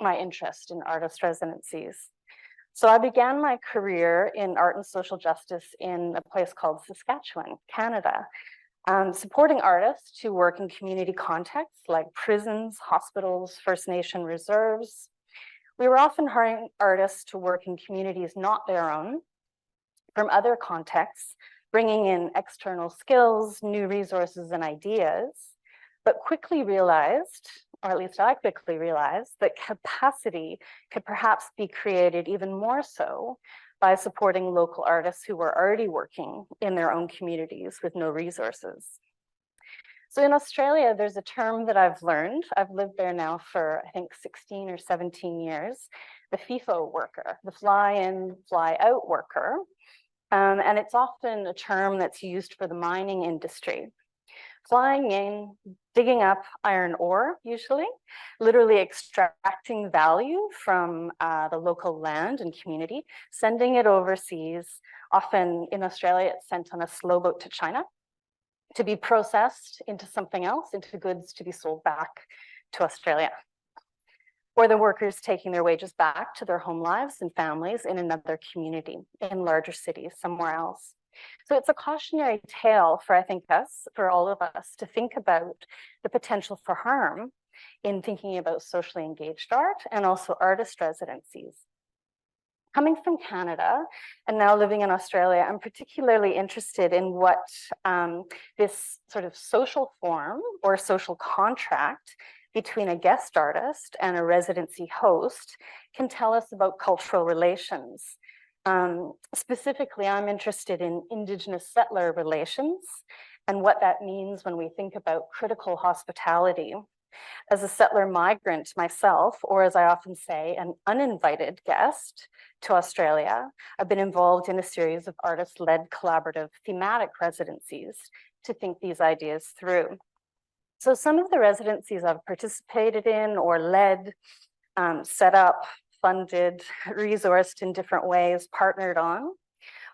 my interest in artist residencies. So I began my career in art and social justice in a place called Saskatchewan, Canada, supporting artists who work in community contexts like prisons, hospitals, First Nation reserves. We were often hiring artists to work in communities not their own, from other contexts, bringing in external skills, new resources and ideas, but quickly realized, or at least I quickly realized, that capacity could perhaps be created even more so by supporting local artists who were already working in their own communities with no resources. So in Australia, there's a term that I've learned. I've lived there now for, I think, 16 or 17 years, the FIFO worker, the fly in, fly out worker. And it's often a term that's used for the mining industry. Flying in, digging up iron ore, usually, literally extracting value from the local land and community, sending it overseas. Often in Australia, it's sent on a slow boat to China to be processed into something else, into goods to be sold back to Australia. Or the workers taking their wages back to their home lives and families in another community, in larger cities, somewhere else. So it's a cautionary tale for, I think, for all of us to think about the potential for harm in thinking about socially engaged art and also artist residencies. Coming from Canada and now living in Australia, I'm particularly interested in what this sort of social form or social contract between a guest artist and a residency host can tell us about cultural relations. Specifically, I'm interested in Indigenous settler relations and what that means when we think about critical hospitality. As a settler migrant myself, or as I often say, an uninvited guest to Australia, I've been involved in a series of artist-led collaborative thematic residencies to think these ideas through. So some of the residencies I've participated in or led, set up, funded, resourced in different ways, partnered on,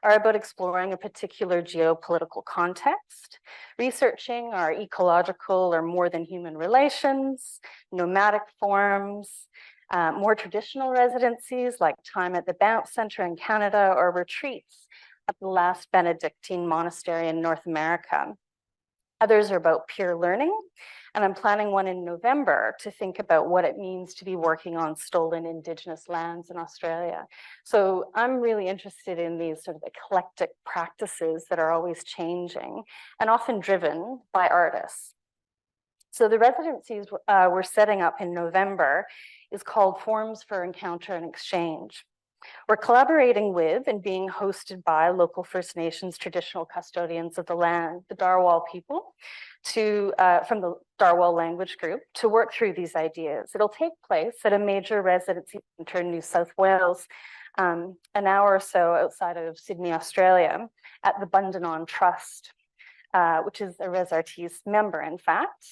are about exploring a particular geopolitical context, researching our ecological or more than human relations, nomadic forms, more traditional residencies like time at the Banff Centre in Canada or retreats at the last Benedictine monastery in North America. Others are about peer learning, and I'm planning one in November to think about what it means to be working on stolen Indigenous lands in Australia. So I'm really interested in these sort of eclectic practices that are always changing and often driven by artists. So the residencies we're setting up in November is called Forms for Encounter and Exchange. We're collaborating with and being hosted by local First Nations traditional custodians of the land, the Darwal people, from the Darwal language group, to work through these ideas. It'll take place at a major residency centre in New South Wales, an hour or so outside of Sydney, Australia, at the Bundanon Trust, which is a Res Artis member, in fact.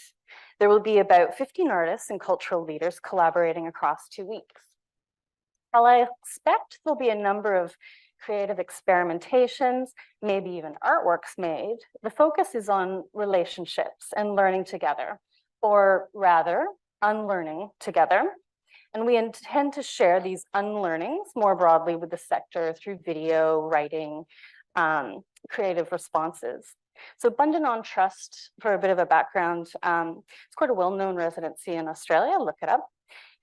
There will be about 15 artists and cultural leaders collaborating across 2 weeks. While I expect there'll be a number of creative experimentations, maybe even artworks made, the focus is on relationships and learning together, or rather, unlearning together. And we intend to share these unlearnings more broadly with the sector through video, writing, creative responses. So Bundanon Trust, for a bit of a background, it's quite a well-known residency in Australia, look it up.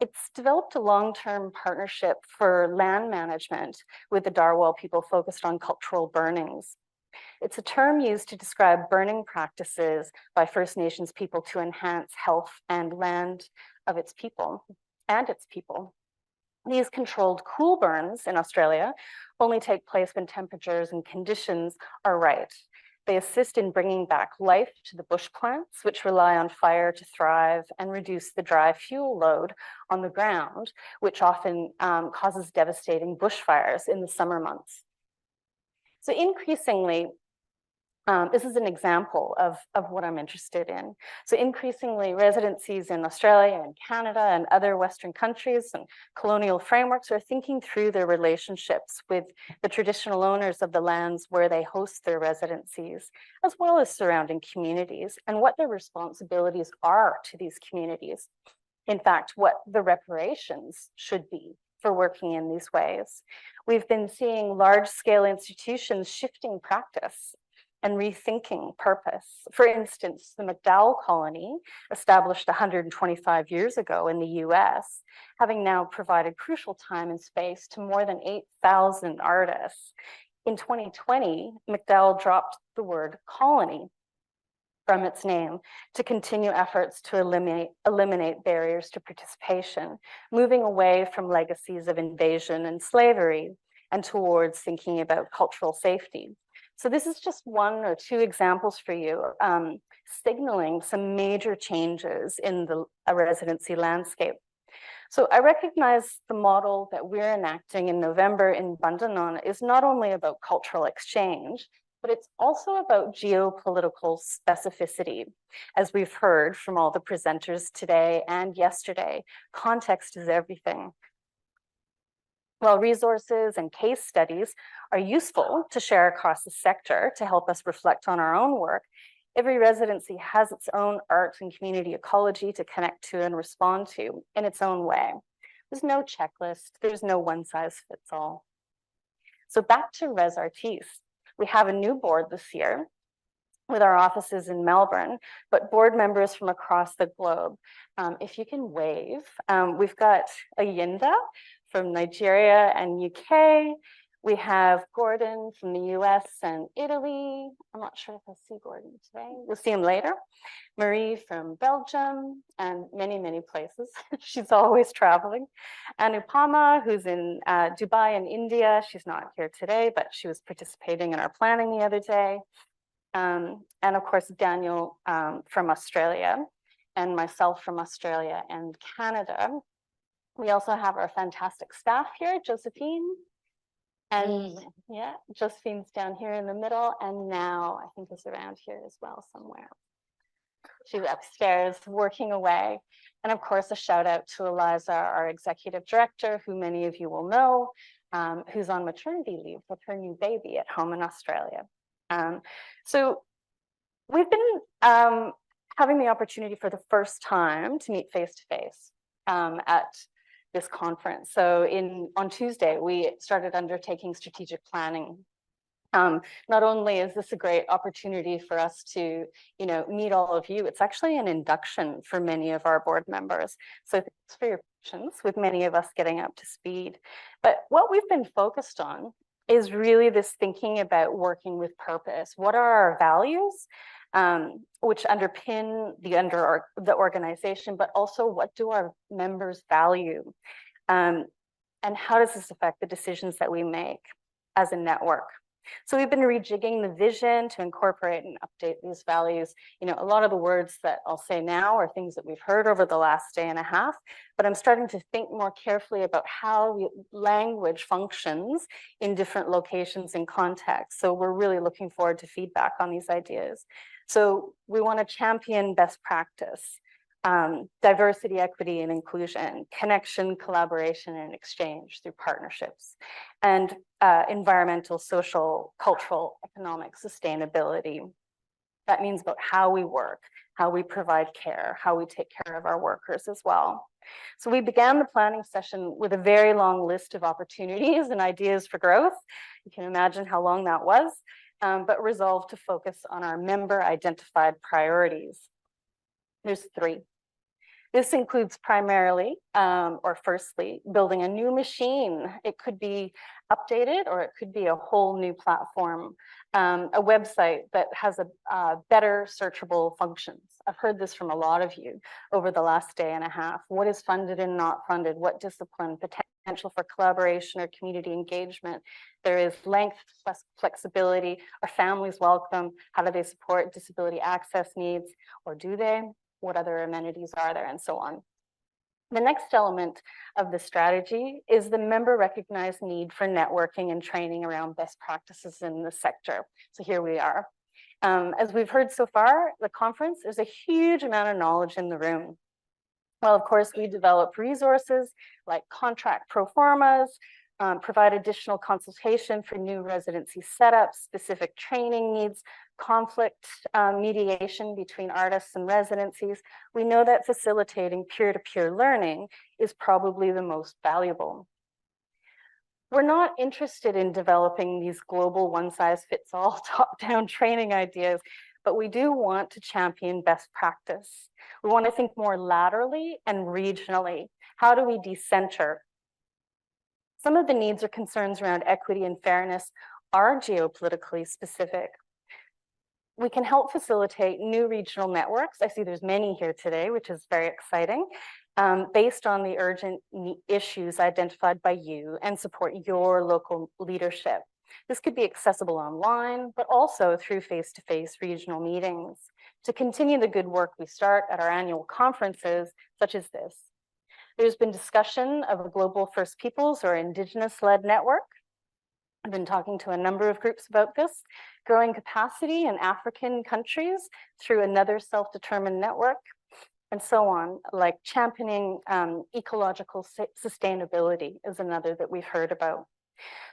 It's developed a long-term partnership for land management with the Darwal people focused on cultural burnings. It's a term used to describe burning practices by First Nations people to enhance health and land of its people and its people. These controlled cool burns in Australia only take place when temperatures and conditions are right. They assist in bringing back life to the bush plants, which rely on fire to thrive and reduce the dry fuel load on the ground, which often causes devastating bushfires in the summer months. So increasingly, this is an example of what I'm interested in. So increasingly, residencies in Australia and Canada and other Western countries and colonial frameworks are thinking through their relationships with the traditional owners of the lands where they host their residencies, as well as surrounding communities, and what their responsibilities are to these communities. In fact, what the reparations should be for working in these ways. We've been seeing large-scale institutions shifting practice and rethinking purpose. For instance, the MacDowell colony, established 125 years ago in the US, having now provided crucial time and space to more than 8,000 artists. In 2020, MacDowell dropped the word colony from its name to continue efforts to eliminate barriers to participation, moving away from legacies of invasion and slavery and towards thinking about cultural safety. So this is just one or two examples for you, signaling some major changes in the residency landscape. So I recognize the model that we're enacting in November in Bundanon is not only about cultural exchange, but it's also about geopolitical specificity. As we've heard from all the presenters today and yesterday, context is everything. While resources and case studies are useful to share across the sector to help us reflect on our own work, every residency has its own art and community ecology to connect to and respond to in its own way. There's no checklist, there's no one size fits all. So back to Res Artis. We have a new board this year with our offices in Melbourne, but board members from across the globe. If you can wave, we've got Ayinda from Nigeria and UK. We have Gordon from the US and Italy. I'm not sure if I'll see Gordon today. We'll see him later. Marie from Belgium and many, many places. She's always traveling. Anupama, who's in Dubai and India. She's not here today, but she was participating in our planning the other day. And of course, Daniel from Australia and myself from Australia and Canada. We also have our fantastic staff here, Josephine. And yeah, Josephine's down here in the middle, and now I think is around here as well somewhere. She's upstairs working away. And of course, a shout out to Eliza, our executive director, who many of you will know, who's on maternity leave with her new baby at home in Australia. So we've been having the opportunity for the first time to meet face to face at this conference. So on Tuesday, we started undertaking strategic planning. Not only is this a great opportunity for us to, meet all of you, it's actually an induction for many of our board members. So thanks for your patience with many of us getting up to speed. But what we've been focused on is really this thinking about working with purpose. What are our values, which underpin the organization, but also what do our members value? And how does this affect the decisions that we make as a network? So we've been rejigging the vision to incorporate and update these values. A lot of the words that I'll say now are things that we've heard over the last day and a half, but I'm starting to think more carefully about how language functions in different locations and contexts. So we're really looking forward to feedback on these ideas. So we want to champion best practice, diversity, equity, and inclusion, connection, collaboration, and exchange through partnerships, and environmental, social, cultural, economic sustainability. That means about how we work, how we provide care, how we take care of our workers as well. So we began the planning session with a very long list of opportunities and ideas for growth. You can imagine how long that was, but resolved to focus on our member identified priorities. There's 3. This includes primarily, or firstly, building a new machine. It could be updated or it could be a whole new platform, a website that has a better searchable functions. I've heard this from a lot of you over the last day and a half. What is funded and not funded? What discipline? Potential for collaboration or community engagement? There is length, flexibility. Are families welcome? How do they support disability access needs, or do they? What other amenities are there, and so on. The next element of the strategy is the member recognized need for networking and training around best practices in the sector. So here we are. As we've heard so far, the conference, there's a huge amount of knowledge in the room. Well, of course, we develop resources like contract pro formas, provide additional consultation for new residency setups, specific training needs, conflict mediation between artists and residencies. We know that facilitating peer-to-peer learning is probably the most valuable. We're not interested in developing these global one-size-fits-all top-down training ideas, but we do want to champion best practice. We want to think more laterally and regionally. How do we decenter? Some of the needs or concerns around equity and fairness are geopolitically specific. We can help facilitate new regional networks. I see there's many here today, which is very exciting, based on the urgent issues identified by you and support your local leadership. This could be accessible online, but also through face-to-face regional meetings to continue the good work we start at our annual conferences, such as this. There's been discussion of a global First Peoples or Indigenous-led network. I've been talking to a number of groups about this, growing capacity in African countries through another self-determined network, and so on, like championing ecological sustainability is another that we've heard about.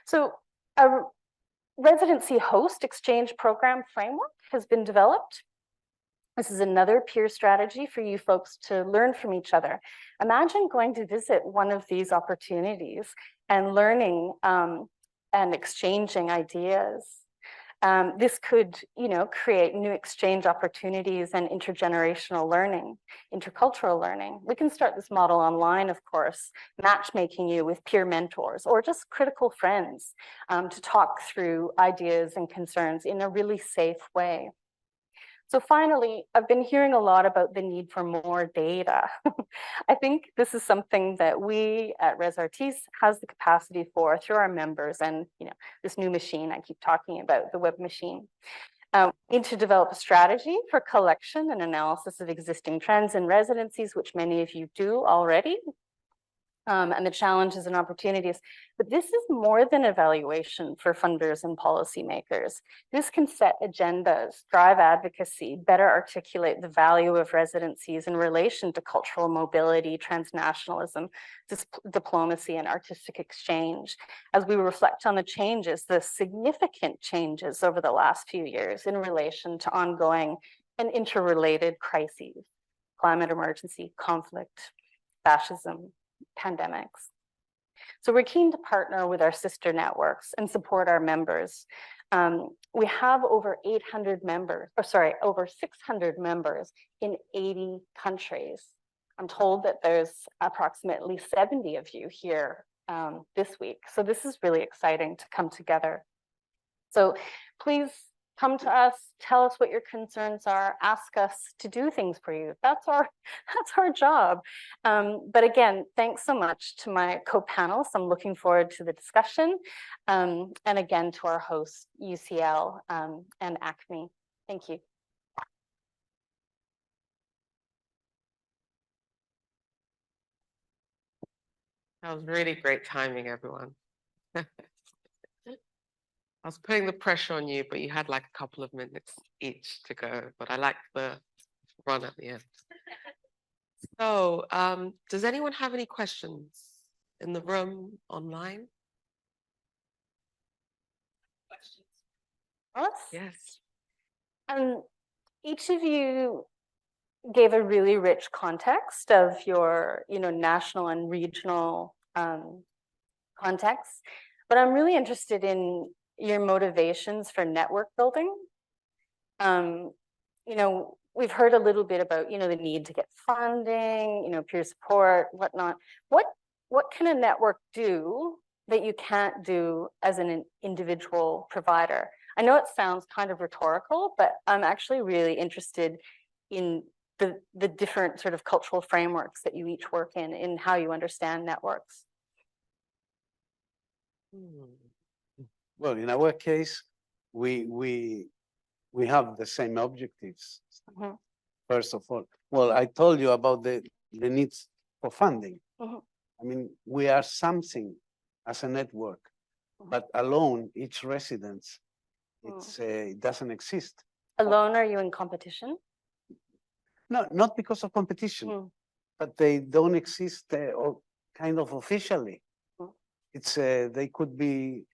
So a residency host exchange program framework has been developed. This is another peer strategy for you folks to learn from each other. Imagine going to visit one of these opportunities and learning and exchanging ideas. This could, create new exchange opportunities and intergenerational learning, intercultural learning. We can start this model online, of course, matchmaking you with peer mentors or just critical friends to talk through ideas and concerns in a really safe way. So finally, I've been hearing a lot about the need for more data. I think this is something that we at Res Artis has the capacity for through our members and this new machine I keep talking about, the web machine. We need to develop a strategy for collection and analysis of existing trends and residencies, which many of you do already. And the challenges and opportunities. But this is more than evaluation for funders and policymakers. This can set agendas, drive advocacy, better articulate the value of residencies in relation to cultural mobility, transnationalism, diplomacy, and artistic exchange. As we reflect on the changes, the significant changes over the last few years in relation to ongoing and interrelated crises, climate emergency, conflict, fascism, pandemics. So we're keen to partner with our sister networks and support our members. We have over 800 members, over 600 members in 80 countries. I'm told that there's approximately 70 of you here this week. So this is really exciting to come together. So please come to us, tell us what your concerns are, ask us to do things for you. That's our job. But again, thanks so much to my co-panelists. I'm looking forward to the discussion. And again, to our hosts, UCL and Acme. Thank you. That was really great timing, everyone. I was putting the pressure on you, but you had like a couple of minutes each to go. But I like the run at the end. So, does anyone have any questions in the room, online? Questions? Us? Yes. Each of you gave a really rich context of your, national and regional context. But I'm really interested in your motivations for network building. We've heard a little bit about, the need to get funding, peer support, whatnot. What can a network do that you can't do as an individual provider? I know it sounds kind of rhetorical, but I'm actually really interested in the different sort of cultural frameworks that you each work in how you understand networks. Well, in our case, we have the same objectives. Mhm. First of all, well, I told you about the needs for funding. Mhm. I mean, we are something as a network, but alone, each residence, it doesn't exist. Alone, are you in competition? No, not because of competition, but they don't exist kind of officially. It's they could be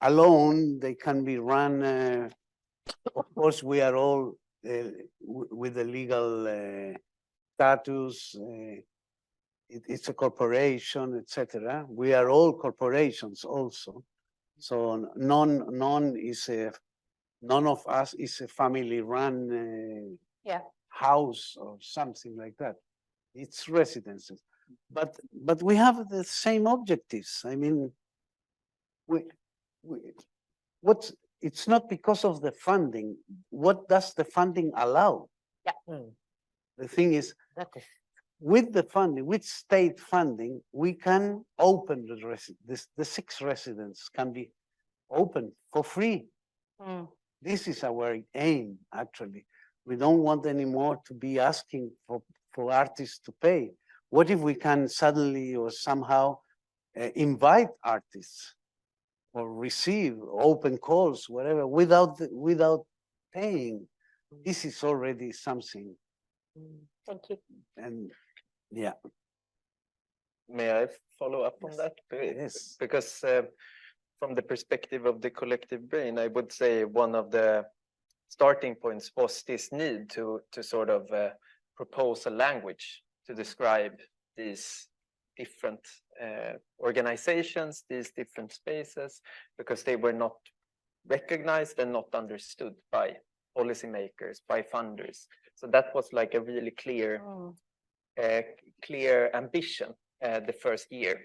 alone, they can be run. Of course, we are all with the legal status. It's a corporation, etc. We are all corporations also. So none of us is a family-run house or something like that. It's residences, but we have the same objectives. I mean, it's not because of the funding. What does the funding allow? Yeah. The thing is, with the funding, with state funding, we can open the 6 residents can be open for free. This is our aim, actually. We don't want anymore to be asking for artists to pay. What if we can suddenly or somehow invite artists or receive open calls, whatever, without paying? This is already something. Thank you. And yeah. May I follow up on that? Yes. Because from the perspective of the collective brain, I would say one of the starting points was this need to sort of propose a language to describe these different organizations, these different spaces, because they were not recognized and not understood by policymakers, by funders. So that was like a really clear, clear ambition the first year.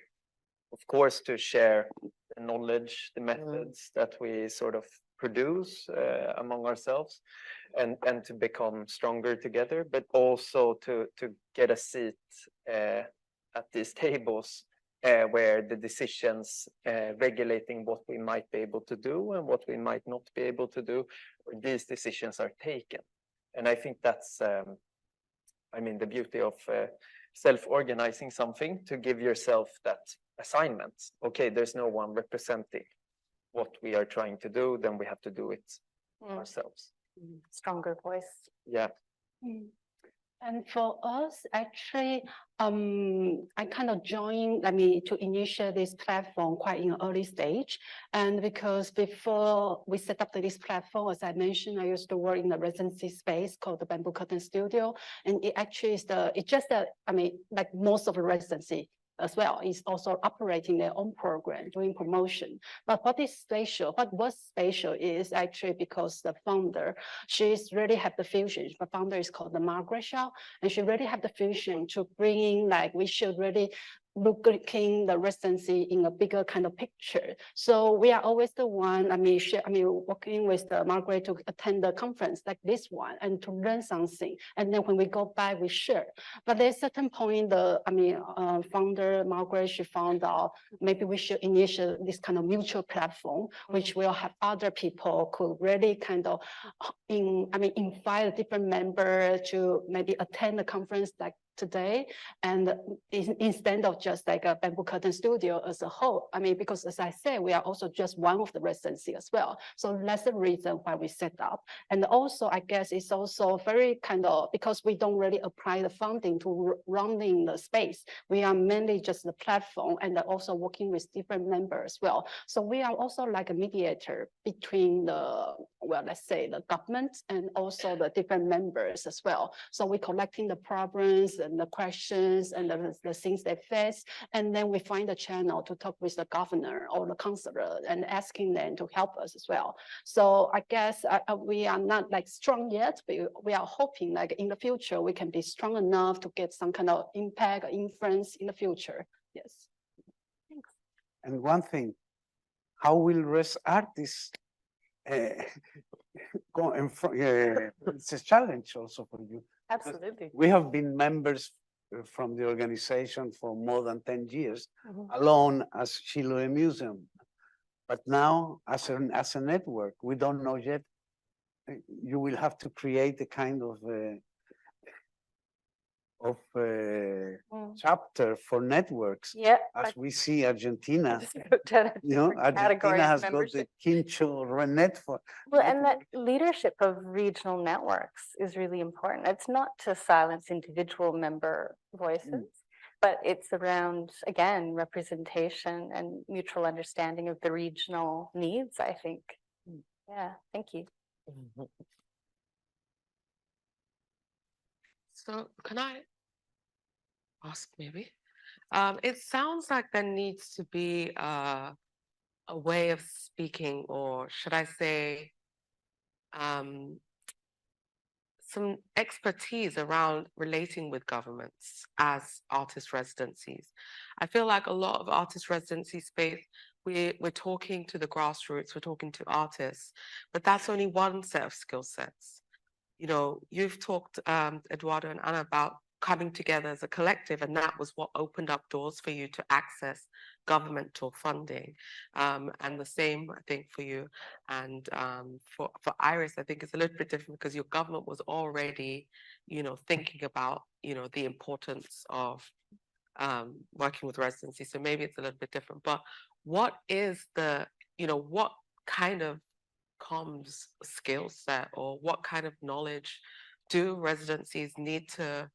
Of course, to share the knowledge, the methods that we sort of produce among ourselves, and to become stronger together, but also to get a seat at these tables where the decisions regulating what we might be able to do and what we might not be able to do, these decisions are taken. And I think that's, I mean, the beauty of self-organizing something, to give yourself that assignment. Okay, there's no one representing what we are trying to do, then we have to do it ourselves. Stronger voice. Yeah. And for us, actually, I kind of joined, to initiate this platform quite in an early stage. And because before we set up this platform, as I mentioned, I used to work in the residency space called the Bamboo Curtain Studio. And it actually is like most of the residency as well, is also operating their own program, doing promotion. But what was special is actually because the founder, she's really have the vision. The founder is called the Margaret Shaw, and she really have the vision to bring in, like, we should really looking the residency in a bigger kind of picture. So we are always the one, working with the Margaret to attend the conference like this one and to learn something. And then when we go back, we share. But there's a certain point, founder Margaret, she found out maybe we should initiate this kind of mutual platform, which will have other people could really kind of invite a different member to maybe attend the conference like today, and instead of just like a Bamboo Curtain Studio as a whole. Because as I said, we are also just one of the residency as well. So that's the reason why we set up. And also, I guess it's also very kind of, because we don't really apply the funding to running the space. We are mainly just the platform and also working with different members as well. So we are also like a mediator between the, let's say the government and also the different members as well. So we're collecting the problems and the questions and the things they face. And then we find a channel to talk with the governor or the councillor and asking them to help us as well. So I guess we are not like strong yet, but we are hoping like in the future, we can be strong enough to get some kind of impact or influence in the future. Yes. Thanks. And one thing, how will Res Artis go in front? It's a challenge also for you. Absolutely. We have been members from the organization for more than 10 years, alone as Chiloé Museum. But now, as a network, we don't know yet. You will have to create a kind of chapter for networks. Yeah. As we see Argentina, Argentina has got the Quincho network. Well, and that leadership of regional networks is really important. It's not to silence individual member voices, but it's around, again, representation and mutual understanding of the regional needs, I think. Yeah, thank you. So can I ask maybe? It sounds like there needs to be a way of speaking, or should I say, some expertise around relating with governments as artist residencies. I feel like a lot of artist residency space, we're talking to the grassroots, we're talking to artists, but that's only one set of skill sets. You know, you've talked, Eduardo and Anna, about coming together as a collective, and that was what opened up doors for you to access governmental funding. And the same, I think, for you. And for Iris, I think it's a little bit different because your government was already, thinking about, the importance of working with residency. So maybe it's a little bit different. But what is the, what kind of comms skill set, or what kind of knowledge do residencies need to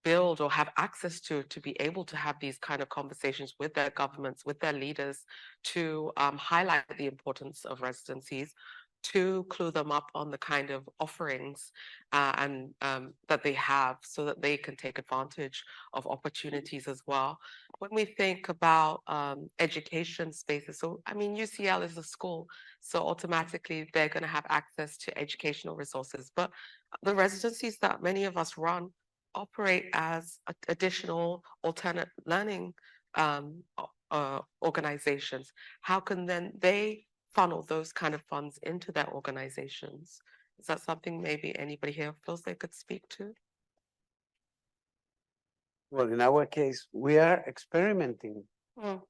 build or have access to be able to have these kind of conversations with their governments, with their leaders, to highlight the importance of residencies, to clue them up on the kind of offerings and that they have so that they can take advantage of opportunities as well. When we think about education spaces, so I mean, UCL is a school, so automatically they're going to have access to educational resources. But the residencies that many of us run operate as additional alternate learning organizations. How can then they funnel those kind of funds into their organizations? Is that something maybe anybody here feels they could speak to? Well, in our case, we are experimenting. Mm.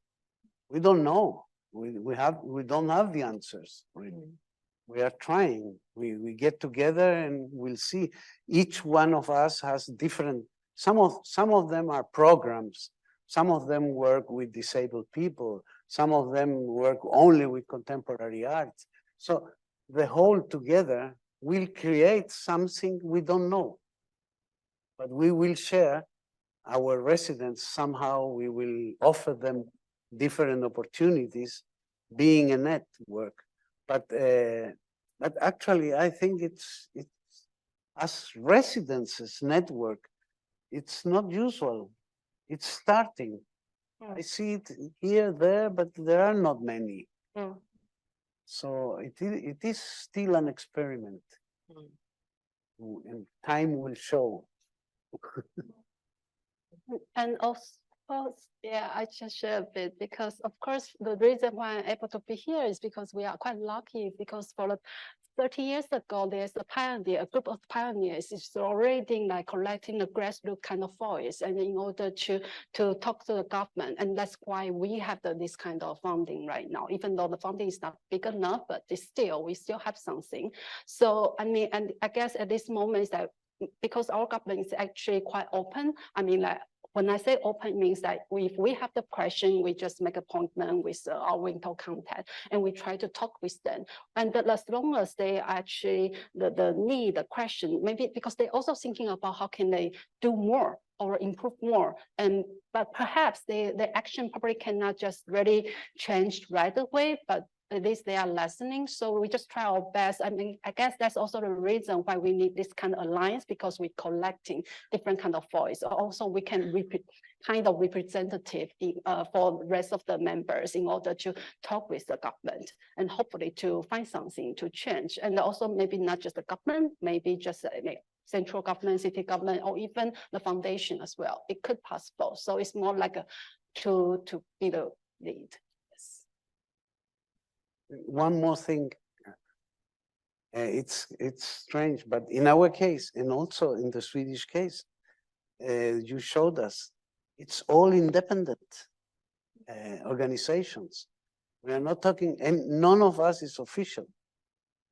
We don't know. We don't have the answers. We are trying. We get together and we'll see. Each one of us has different. Some of them are programs. Some of them work with disabled people. Some of them work only with contemporary art. So the whole together will create something we don't know. But we will share our residents somehow. We will offer them different opportunities, being a network. But actually, I think it's as residences network, it's not usual. It's starting. I see it here, there, but there are not many. So it is still an experiment. And time will show. And also, yeah, I just share a bit because, of course, the reason why I'm able to be here is because we are quite lucky because for 30 years ago, there's a group of pioneers is already like collecting the grassroots kind of voice and in order to talk to the government. And that's why we have this kind of funding right now, even though the funding is not big enough, but we still have something. So, I mean, and I guess at this moment is that because our government is actually quite open, I mean, like, when I say open, means that if we have the question, we just make appointment with our window contact and we try to talk with them. And as long as they actually, the need, the question, maybe because they're also thinking about how can they do more or improve more. But perhaps the action probably cannot just really change right away, but at least they are listening. So we just try our best. I mean, I guess that's also the reason why we need this kind of alliance, because we're collecting different kind of voice. Also, we can kind of representative for the rest of the members in order to talk with the government and hopefully to find something to change. And also maybe not just the government, maybe just central government, city government, or even the foundation as well. It could possible. So it's more like to be the lead. One more thing, it's strange, but in our case, and also in the Swedish case, you showed us, it's all independent organizations. We are not talking, and none of us is official.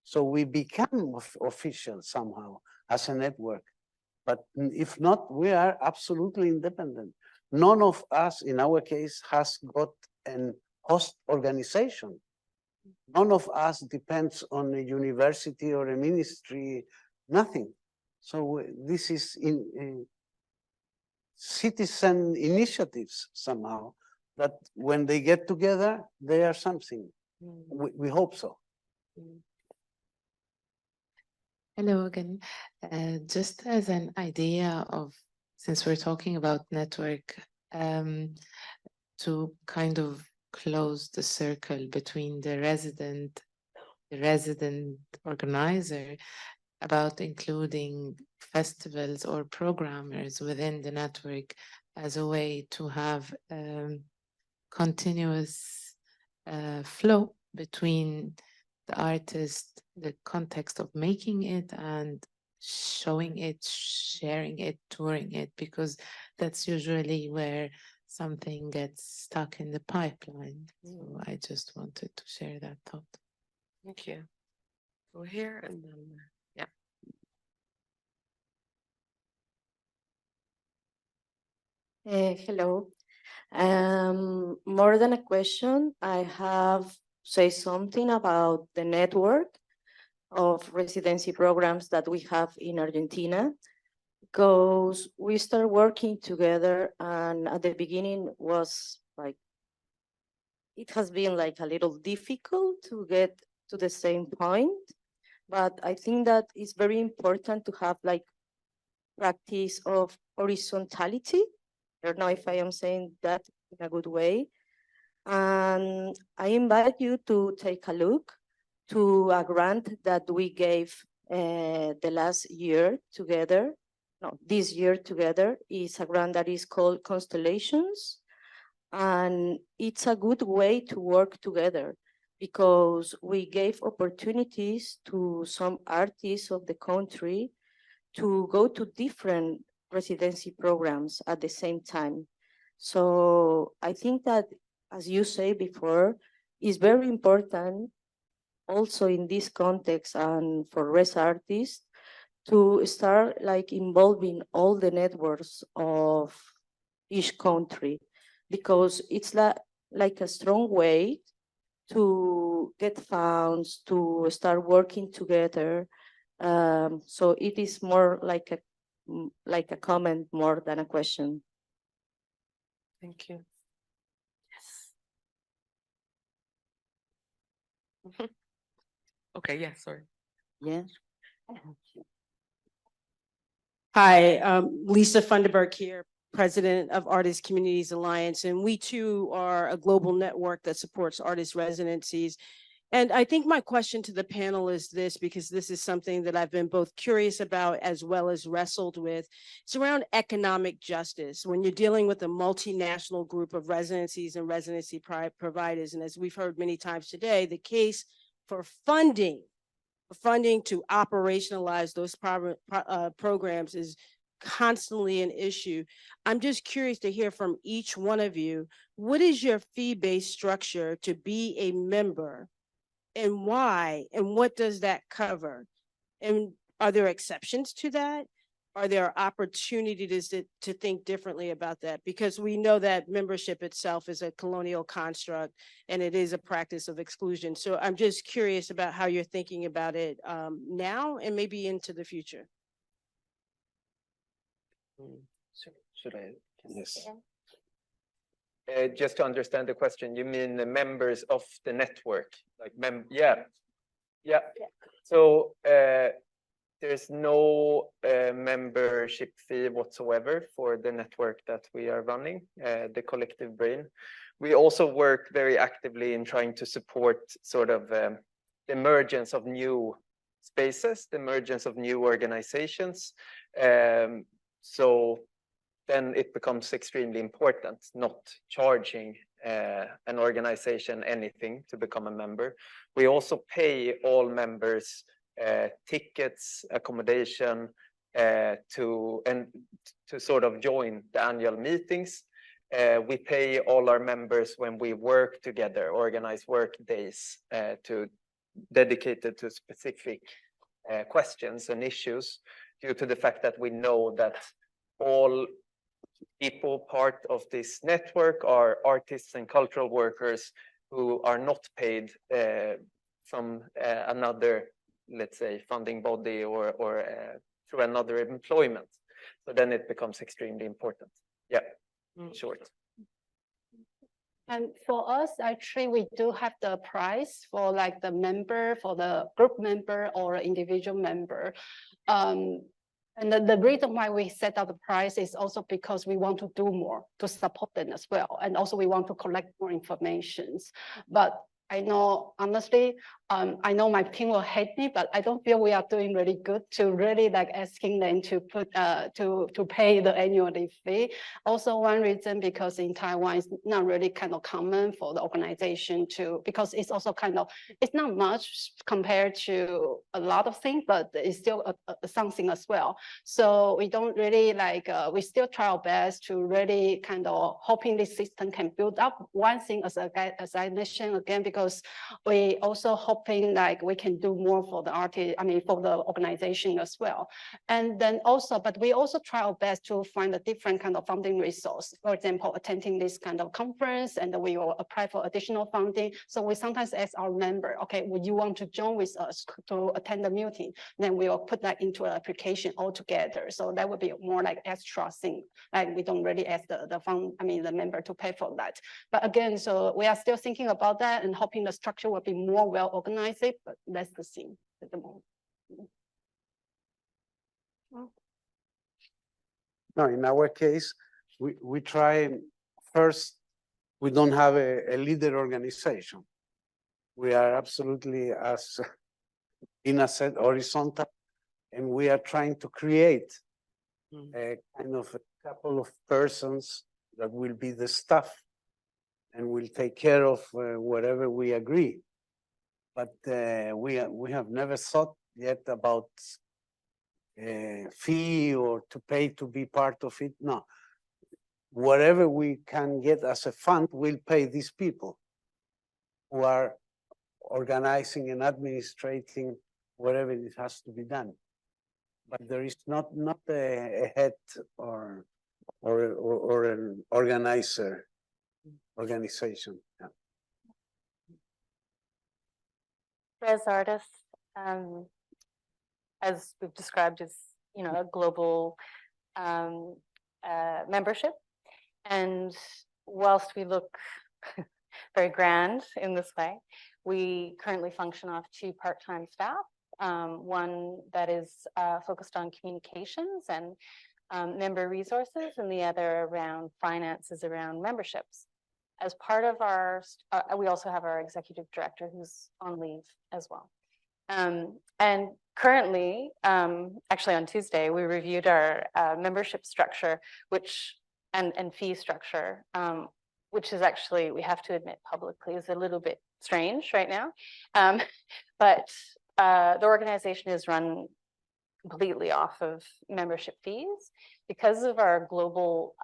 So we become official somehow as a network. But if not, we are absolutely independent. None of us, in our case, has got an host organization. None of us depends on a university or a ministry, nothing. So this is in citizen initiatives somehow, that when they get together, they are something. We hope so. Hello again. Just as an idea of, since we're talking about network, to kind of close the circle between the resident organizer about including festivals or programmers within the network as a way to have continuous flow between the artist, the context of making it and showing it, sharing it, touring it, because that's usually where something gets stuck in the pipeline. So I just wanted to share that thought. Thank you. Go here and then, yeah. Hello. More than a question, I have say something about the network of residency programs that we have in Argentina, because we started working together, and at the beginning was like, it has been like a little difficult to get to the same point. But I think that it's very important to have like practice of horizontality. I don't know if I am saying that in a good way. And I invite you to take a look to a grant that we gave the last year together. No, this year together is a grant that is called Constellations. And it's a good way to work together because we gave opportunities to some artists of the country to go to different residency programs at the same time. So I think that, as you say before, is very important also in this context and for Res Artists to start like involving all the networks of each country, because it's like a strong way to get funds, to start working together. So it is more like a comment more than a question. Thank you. Yes. Okay, yeah, sorry. Yeah. Hi, Lisa Funderburk here, President of Artist Communities Alliance, and we too are a global network that supports artist residencies. And I think my question to the panel is this, because this is something that I've been both curious about as well as wrestled with. It's around economic justice. When you're dealing with a multinational group of residencies and residency providers, and as we've heard many times today, the case for funding to operationalize those programs is constantly an issue. I'm just curious to hear from each one of you, what is your fee-based structure to be a member, and why, and what does that cover? And are there exceptions to that? Are there opportunities to think differently about that? Because we know that membership itself is a colonial construct and it is a practice of exclusion. So I'm just curious about how you're thinking about it now and maybe into the future. Should I? Yes. Just to understand the question, you mean the members of the network, like yeah. So there's no membership fee whatsoever for the network that we are running, the Collective Brain. We also work very actively in trying to support sort of the emergence of new spaces, the emergence of new organizations. So then it becomes extremely important not charging an organization anything to become a member. We also pay all members tickets, accommodation to sort of join the annual meetings. We pay all our members when we work together, organize work days dedicated to specific questions and issues, due to the fact that we know that all people part of this network are artists and cultural workers who are not paid from another, let's say, funding body or through another employment. So then it becomes extremely important. Yeah, short. And for us, actually, we do have the price for like the member, for the group member or individual member. And the reason why we set out the price is also because we want to do more to support them as well. And also we want to collect more information. But I know, honestly, I know my team will hate me, but I don't feel we are doing really good to really like asking them to put to pay the annual fee. Also, one reason because in Taiwan it's not really kind of common for the organization to, because it's also kind of, it's not much compared to a lot of things, but it's still something as well. So we don't really like, we still try our best to really kind of hoping this system can build up. One thing as I mentioned again, because we also hoping like we can do more for the artist, I mean, for the organization as well. And then also, but we also try our best to find a different kind of funding resource. For example, attending this kind of conference, and we will apply for additional funding. So we sometimes ask our member, okay, would you want to join with us to attend the meeting? Then we will put that into an application altogether. So that would be more like extra thing. Like we don't really ask the member to pay for that. But again, so we are still thinking about that and hoping the structure will be more well organized organize it, but that's the thing at the moment. No, in our case, we try first, we don't have a leader organization. We are absolutely as Ina said, horizontal, and we are trying to create a kind of a couple of persons that will be the staff and will take care of whatever we agree. But we have never thought yet about fee or to pay to be part of it. No, whatever we can get as a fund, we'll pay these people who are organizing and administrating whatever it has to be done. But there is not a head or an organization. Yeah. Res Artis, as we've described, is a global membership, and whilst we look very grand in this way, we currently function off 2 part-time staff. One that is focused on communications and member resources, and the other around finances around memberships. As part of our, we also have our executive director who's on leave as well. And currently, actually on Tuesday, we reviewed our membership structure, and fee structure, which is actually, we have to admit publicly, is a little bit strange right now. But the organization is run completely off of membership fees. Because of our global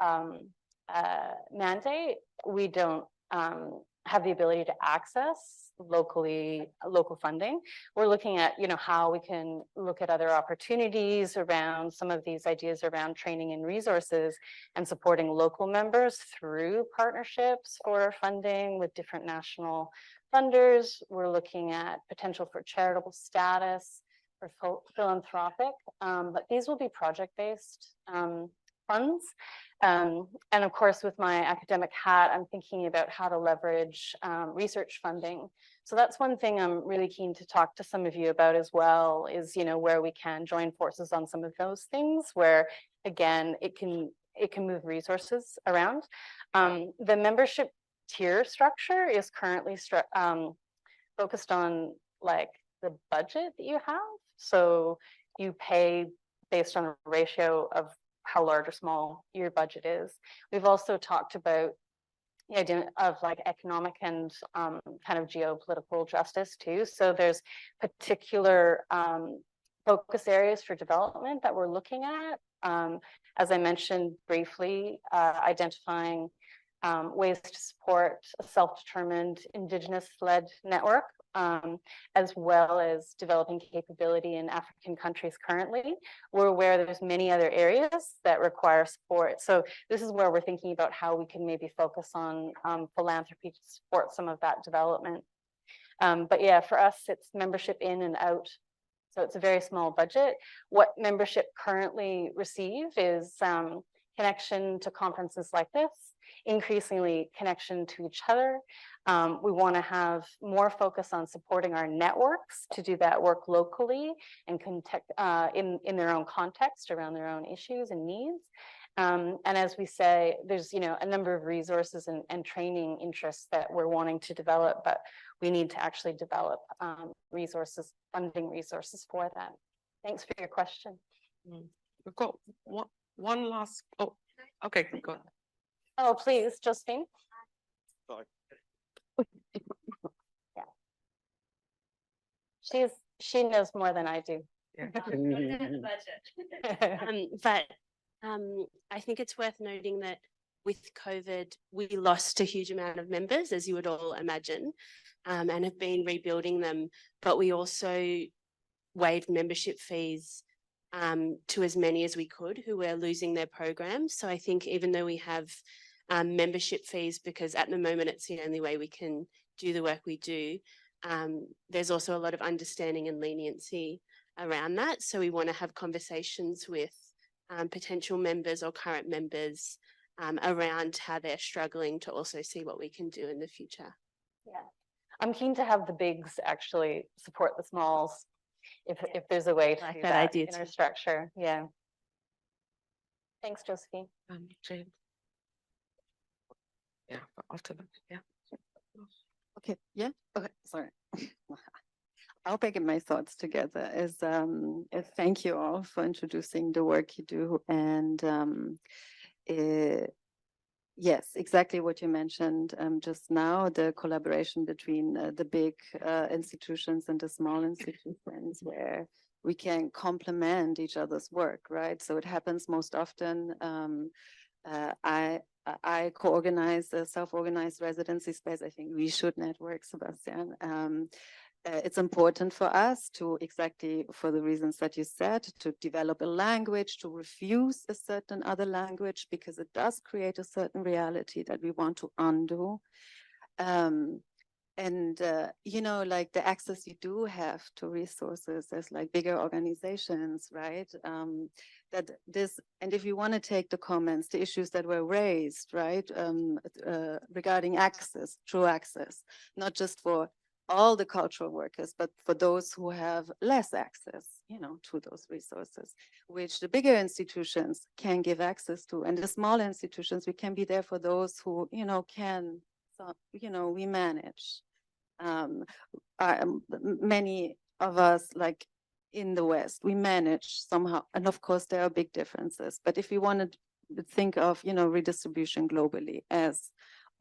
mandate, we don't have the ability to access local funding. We're looking at how we can look at other opportunities around some of these ideas around training and resources and supporting local members through partnerships for funding with different national funders. We're looking at potential for charitable status, for philanthropic, but these will be project-based funds. And of course, with my academic hat, I'm thinking about how to leverage research funding. So that's one thing I'm really keen to talk to some of you about as well, is where we can join forces on some of those things, where again, it can move resources around. The membership tier structure is currently focused on like the budget that you have. So you pay based on a ratio of how large or small your budget is. We've also talked about the idea of like economic and kind of geopolitical justice too. So there's particular focus areas for development that we're looking at. As I mentioned briefly, identifying ways to support a self-determined Indigenous-led network, as well as developing capability in African countries currently. We're aware there's many other areas that require support. So this is where we're thinking about how we can maybe focus on philanthropy to support some of that development. But yeah, for us, it's membership in and out. So it's a very small budget. What membership currently receive is connection to conferences like this, increasingly connection to each other. We want to have more focus on supporting our networks to do that work locally and in their own context around their own issues and needs. And as we say, there's a number of resources and training interests that we're wanting to develop, but we need to actually develop resources, funding resources for that. Thanks for your question. We've got one last. Oh, okay, go on. Oh, please, Josephine. Sorry. Yeah. She knows more than I do. Yeah. But I think it's worth noting that with COVID, we lost a huge amount of members, as you would all imagine, and have been rebuilding them. But we also waived membership fees to as many as we could who were losing their programs. So I think even though we have membership fees, because at the moment it's the only way we can do the work we do, there's also a lot of understanding and leniency around that. So we want to have conversations with potential members or current members around how they're struggling to also see what we can do in the future. Yeah. I'm keen to have the bigs actually support the smalls if there's a way to Like do that that idea in our too. structure. Yeah. Thanks, Josephine. James. Yeah, after that, yeah. Okay, yeah, okay, sorry. I'll get my thoughts together is thank you all for introducing the work you do and yes, exactly what you mentioned just now, the collaboration between the big institutions and the small institutions where we can complement each other's work, right? So it happens most often. I co-organize a self-organized residency space. I think we should network, Sebastian. It's important for us to, exactly for the reasons that you said, to develop a language, to refuse a certain other language, because it does create a certain reality that we want to undo. You know, like the access you do have to resources as like bigger organizations, right? That this, and if you want to take the comments, the issues that were raised, right, regarding access, true access, not just for all the cultural workers, but for those who have less access, you know, to those resources, which the bigger institutions can give access to, and the smaller institutions, we can be there for those who, you know, can, so, you know, we manage. Many of us, like in the West, we manage somehow, and of course there are big differences. But if we want to think of, you know, redistribution globally, as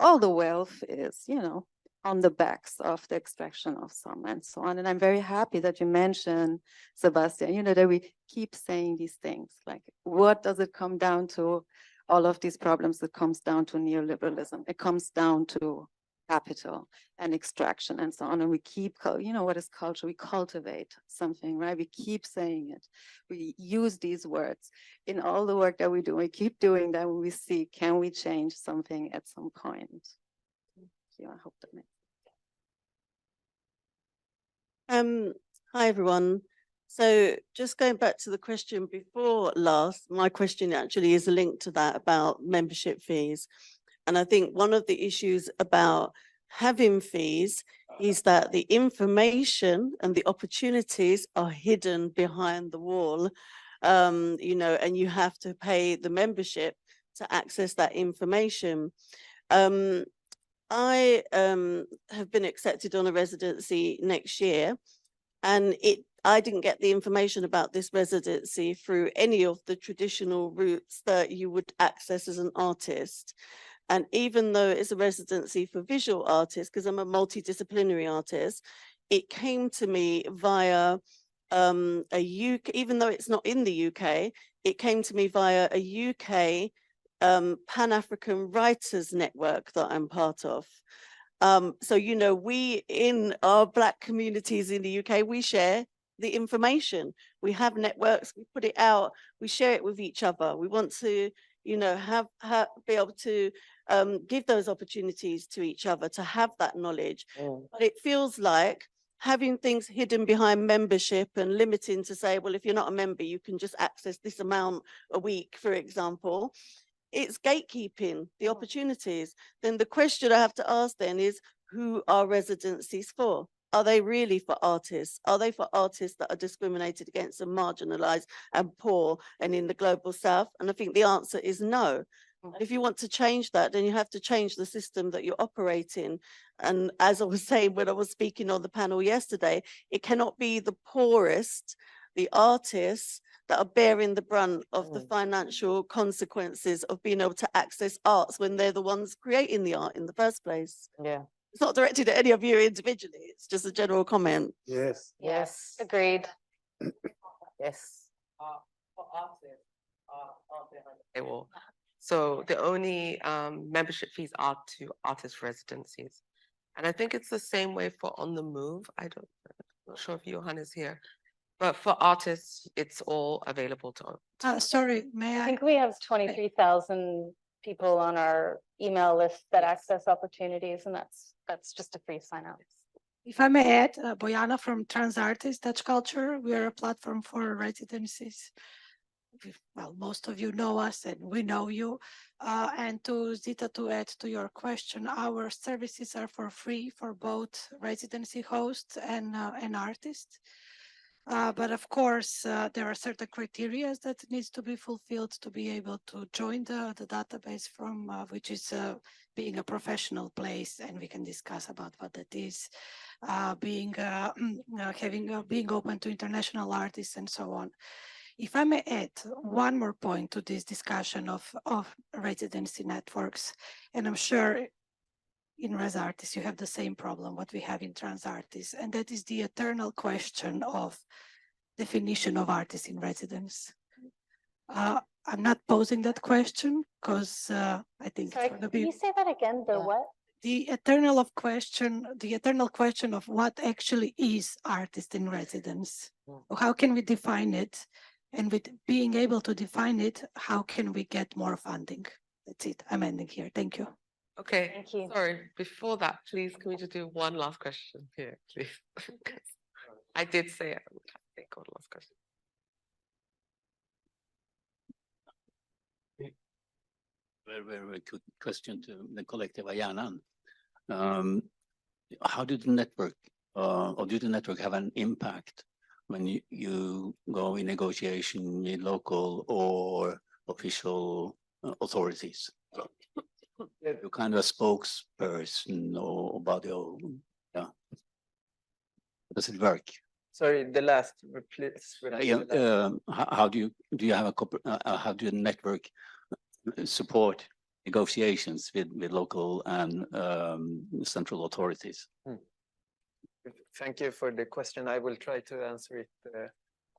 all the wealth is, you know, on the backs of the extraction of some and so on. And I'm very happy that you mentioned, Sebastian, you know, that we keep saying these things, like, what does it come down to? All of these problems, it comes down to neoliberalism. It comes down to capital and extraction and so on. And we keep, you know, what is culture? We cultivate something, right? We keep saying it. We use these words in all the work that we do. We keep doing that when we see, can we change something at some point? Yeah, I hope that makes sense. Hi, everyone. So just going back to the question before last, my question actually is linked to that about membership fees. And I think one of the issues about having fees is that the information and the opportunities are hidden behind the wall, you know, and you have to pay the membership to access that information. I have been accepted on a residency next year, and I didn't get the information about this residency through any of the traditional routes that you would access as an artist. And even though it's a residency for visual artists, because I'm a multidisciplinary artist, it came to me via a UK, even though it's not in the UK, it came to me via a UK Pan-African Writers Network that I'm part of. So, you know, we in our Black communities in the UK, we share the information. We have networks, we put it out, we share it with each other. We want to, you know, be able to give those opportunities to each other, to have that knowledge. But it feels like having things hidden behind membership and limiting to say, well, if you're not a member, you can just access this amount a week, for example. It's gatekeeping the opportunities. Then the question I have to ask then is, who are residencies for? Are they really for artists? Are they for artists that are discriminated against and marginalized and poor and in the global south? And I think the answer is no. If you want to change that, then you have to change the system that you're operating. And as I was saying when I was speaking on the panel yesterday, it cannot be the poorest, the artists, that are bearing the brunt of the financial consequences of being able to access arts when they're the ones creating the art in the first place. Yeah. It's not directed at any of you individually, it's just a general comment. Yes. Yes. Agreed. Yes. For artists, so the only membership fees are to artist residencies. And I think it's the same way for On the Move. I'm not sure if Johan is here. But for artists, it's all available to sorry, may I I? think we have 23,000 people on our email list that access opportunities, and that's just a free sign up. If I may add, Bojana from Trans Artists Dutch Culture, we are a platform for residencies. well, most of you know us and we know you. And to Zita, to add to your question, our services are for free for both residency hosts and artists. But of course, there are certain criteria that needs to be fulfilled to be able to join the database from which is being a professional place, and we can discuss about what that is, being open to international artists and so on. If I may add one more point to this discussion of residency networks, and I'm sure in Res Artis you have the same problem what we have in Trans Artis, and that is the eternal question of definition of artist in residence. I'm not posing that question because I think Sorry, it's going to can be you say that again? The what? the eternal question of what actually is artist in residence. How can we define it? And with being able to define it, how can we get more funding? That's it. I'm ending here. Thank you. Okay, Thank you. sorry, before that, please, can we just do one last question here, please? I did say I would have to take one last question. Very good question to the kollektiva hjärnan. How did the network, or do the network have an impact when you go in negotiation with local or official authorities? You're kind of a spokesperson or body, or yeah. Does it work? Sorry, the last, please. How do you have how do the network support negotiations with local and central authorities? Thank you for the question. I will try to answer it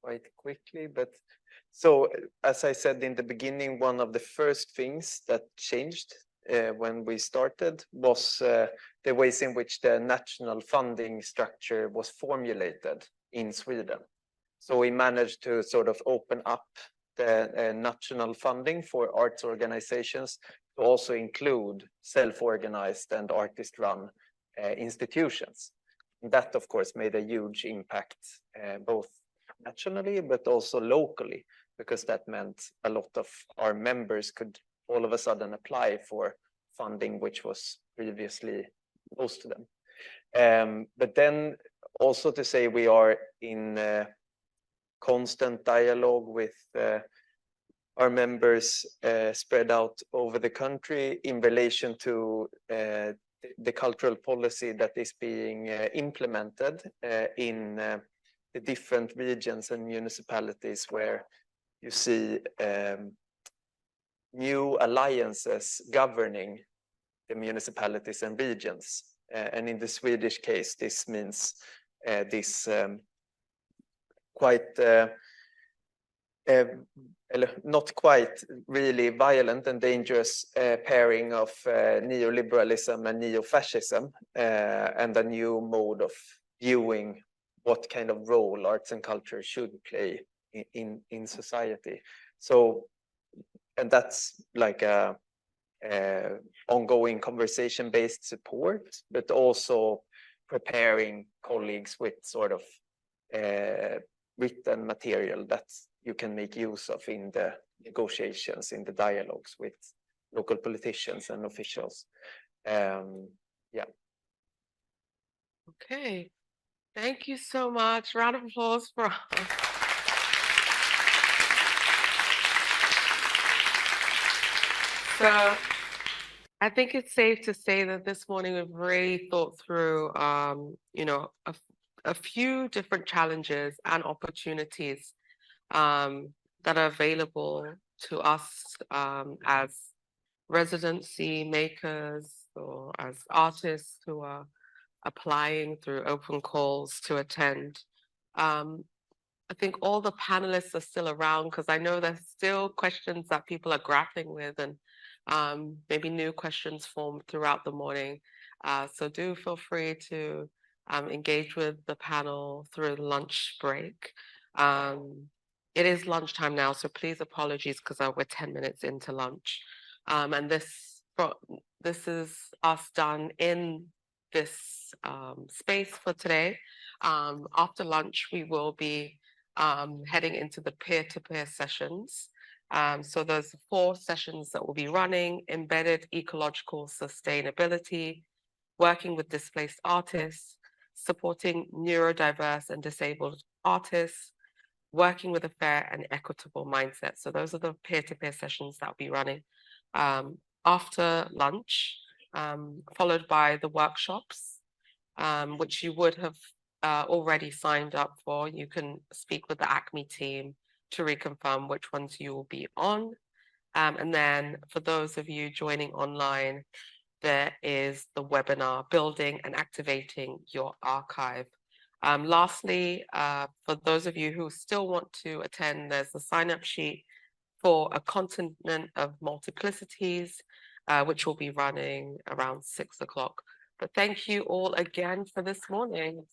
quite quickly. But so, as I said in the beginning, one of the first things that changed when we started was the ways in which the national funding structure was formulated in Sweden. So we managed to sort of open up the national funding for arts organizations to also include self-organized and artist-run institutions. And that, of course, made a huge impact both nationally but also locally, because that meant a lot of our members could all of a sudden apply for funding which was previously closed to them. But then also to say we are in constant dialogue with our members spread out over the country in relation to the cultural policy that is being implemented in the different regions and municipalities where you see new alliances governing the municipalities and regions. And in the Swedish case, this means this quite not quite really violent and dangerous pairing of neoliberalism and neo-fascism, and a new mode of viewing what kind of role arts and culture should play in society. So, and that's like a ongoing conversation-based support, but also preparing colleagues with sort of written material that you can make use of in the negotiations, in the dialogues with local politicians and officials. Yeah. Okay, thank you so much. Round of applause for So I think it's safe to say that this morning we've really thought through, you know, a few different challenges and opportunities that are available to us as residency makers or as artists who are applying through open calls to attend. I think all the panelists are still around because I know there's still questions that people are grappling with, and maybe new questions formed throughout the morning. So do feel free to engage with the panel through lunch break. It is lunchtime now, so please apologies because we're 10 minutes into lunch. And this is us done in this space for today. After lunch, we will be heading into the peer-to-peer sessions. So there's 4 sessions that will be running: embedded ecological sustainability, working with displaced artists, supporting neurodiverse and disabled artists, working with a fair and equitable mindset. So those are the peer-to-peer sessions that will be running after lunch, followed by the workshops, which you would have already signed up for. You can speak with the Acme team to reconfirm which ones you will be on. And then for those of you joining online, there is the webinar, Building and Activating Your Archive. Lastly, for those of you who still want to attend, there's a sign-up sheet for a continent of multiplicities, which will be running around 6 o'clock. But thank you all again for this morning.